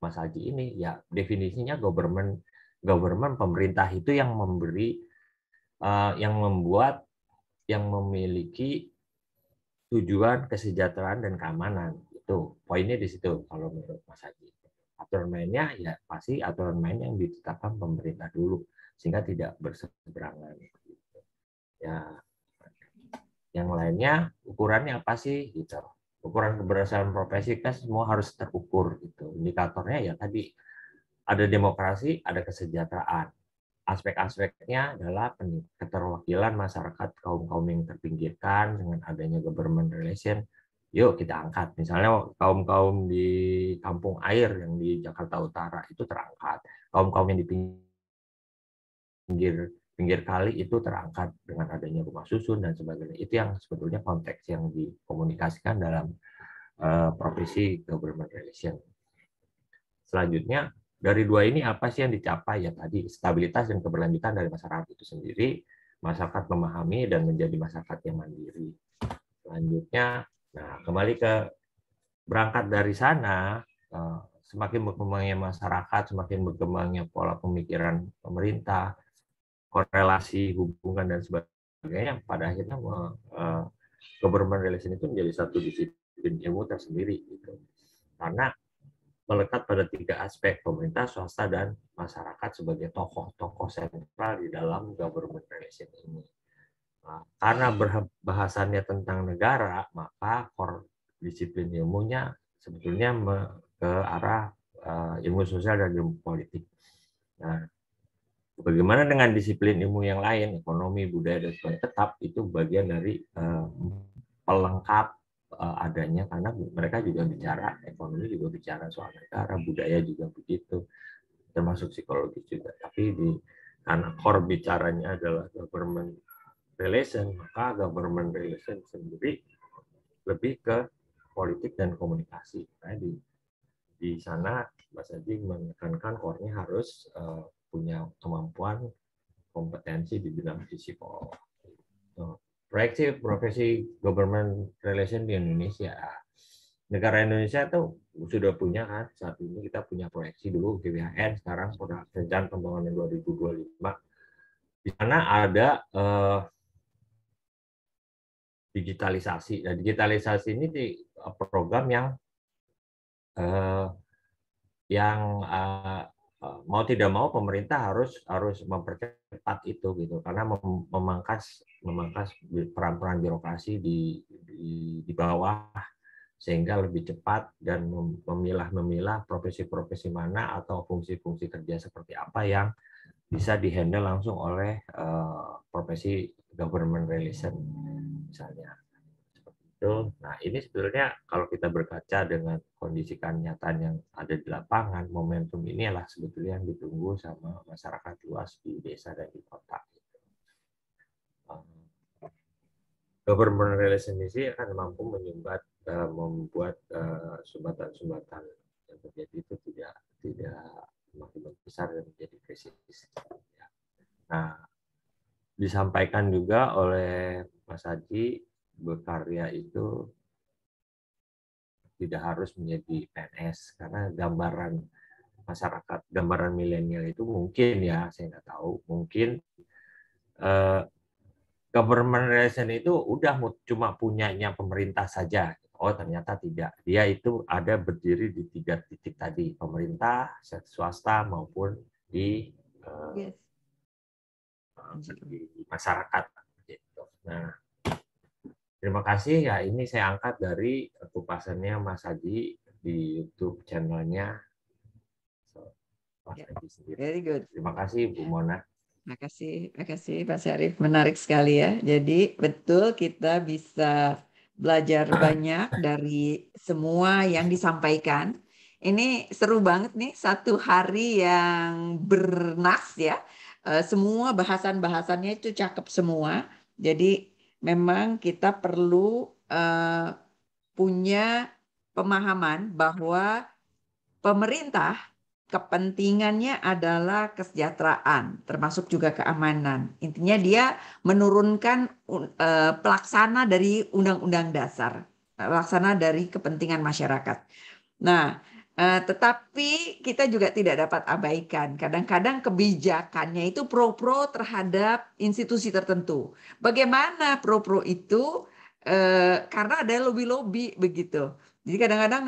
Mas Haji ini, ya definisinya government pemerintah itu yang memberi, yang membuat, yang memiliki tujuan kesejahteraan dan keamanan. Itu poinnya di situ kalau menurut Mas Haji. Aturan mainnya ya pasti aturan main yang ditetapkan pemerintah dulu sehingga tidak berseberangan. Ya, yang lainnya ukurannya apa sih gitu. Ukuran keberhasilan profesi kan semua harus terukur gitu. Indikatornya ya tadi ada demokrasi, ada kesejahteraan. Aspek-aspeknya adalah keterwakilan masyarakat kaum-kaum yang terpinggirkan dengan adanya government relation. Yuk kita angkat. Misalnya kaum-kaum di kampung air yang di Jakarta Utara itu terangkat. Kaum-kaum yang di pinggir kali itu terangkat dengan adanya rumah susun dan sebagainya. Itu yang sebetulnya konteks yang dikomunikasikan dalam profesi government relation. Selanjutnya, dari dua ini apa sih yang dicapai? Ya tadi stabilitas dan keberlanjutan dari masyarakat itu sendiri, masyarakat memahami dan menjadi masyarakat yang mandiri. Selanjutnya, nah kembali ke berangkat dari sana, semakin berkembangnya masyarakat, semakin berkembangnya pola pemikiran pemerintah, korelasi hubungan dan sebagainya, pada akhirnya government relation itu menjadi satu disiplin ilmu tersendiri gitu. Karena melekat pada tiga aspek, pemerintah, swasta, dan masyarakat sebagai tokoh-tokoh sentral di dalam government relation ini. Nah, karena bahasannya tentang negara, maka core disiplin ilmunya sebetulnya ke arah ilmu sosial dan ilmu politik. Nah, bagaimana dengan disiplin ilmu yang lain, ekonomi, budaya, dan sebagainya, tetap itu bagian dari pelengkap adanya, karena mereka juga bicara ekonomi, juga bicara soal negara, budaya juga begitu, termasuk psikologis juga. Tapi karena core bicaranya adalah government relation, maka government relation sendiri lebih ke politik dan komunikasi. Nah, di sana Mas Haji menekankan core-nya harus punya kemampuan kompetensi di bidang psikolog. Proyeksi profesi government relation di Indonesia. Negara Indonesia itu sudah punya kan, saat ini kita punya proyeksi dulu GBHN, sekarang sudah rencana pembangunan 2025. Di sana ada digitalisasi. Dan digitalisasi ini di program yang mau tidak mau pemerintah harus mempercepat itu gitu, karena memangkas peran-peran birokrasi di bawah sehingga lebih cepat dan memilah profesi-profesi mana atau fungsi-fungsi kerja seperti apa yang bisa dihandle langsung oleh profesi government relation misalnya. Nah, ini sebetulnya kalau kita berkaca dengan kondisi kenyataan yang ada di lapangan, momentum ini adalah sebetulnya yang ditunggu sama masyarakat luas di desa dan di kota. government relation ini akan mampu membuat sumbatan-sumbatan yang terjadi itu tidak makin besar dan menjadi krisis. Nah, disampaikan juga oleh Mas Haji, berkarya itu tidak harus menjadi PNS, karena gambaran masyarakat, gambaran milenial itu mungkin ya, saya nggak tahu, mungkin government relation itu udah cuma punyanya pemerintah saja. Oh, ternyata tidak. Dia itu ada berdiri di 3 titik tadi, pemerintah, swasta maupun di masyarakat. Gitu. Nah, terima kasih ya. Ini saya angkat dari kupasannya Mas Haji di YouTube channelnya Mas Haji sendiri. Very good. Terima kasih Bu Mona. Terima kasih Pak Syarif. Menarik sekali ya. Jadi betul kita bisa belajar banyak dari semua yang disampaikan. Ini seru banget nih, satu hari yang bernas ya. Semua bahasan-bahasannya itu cakep semua. Jadi memang kita perlu punya pemahaman bahwa pemerintah kepentingannya adalah kesejahteraan, termasuk juga keamanan. Intinya dia menurunkan pelaksana dari Undang-Undang Dasar, pelaksana dari kepentingan masyarakat. Nah, tetapi kita juga tidak dapat abaikan. Kadang-kadang kebijakannya itu pro-pro terhadap institusi tertentu. Bagaimana pro-pro itu? Karena ada lobby-lobby begitu. Jadi kadang-kadang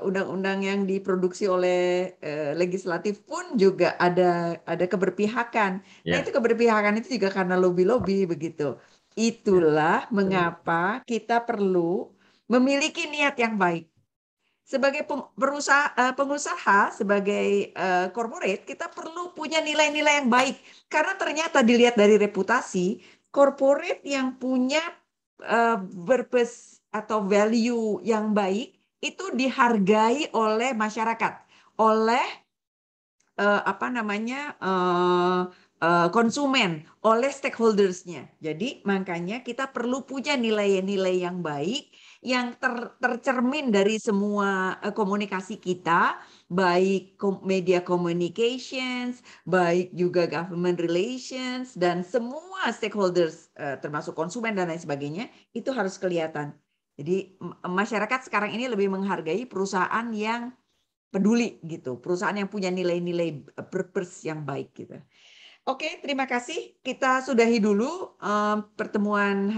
undang-undang yang diproduksi oleh legislatif pun juga ada keberpihakan. Nah, itu keberpihakan itu juga karena lobby-lobby begitu. Itulah mengapa kita perlu memiliki niat yang baik. Sebagai pengusaha, sebagai corporate, kita perlu punya nilai-nilai yang baik. Karena ternyata dilihat dari reputasi, corporate yang punya purpose atau value yang baik, itu dihargai oleh masyarakat, oleh konsumen, oleh stakeholders-nya. Jadi makanya kita perlu punya nilai-nilai yang baik yang tercermin dari semua komunikasi kita, baik media communications, baik juga government relations, dan semua stakeholders termasuk konsumen dan lain sebagainya, itu harus kelihatan. Jadi masyarakat sekarang ini lebih menghargai perusahaan yang peduli gitu, perusahaan yang punya nilai-nilai purpose yang baik gitu. Oke, terima kasih. Kita sudahi dulu pertemuan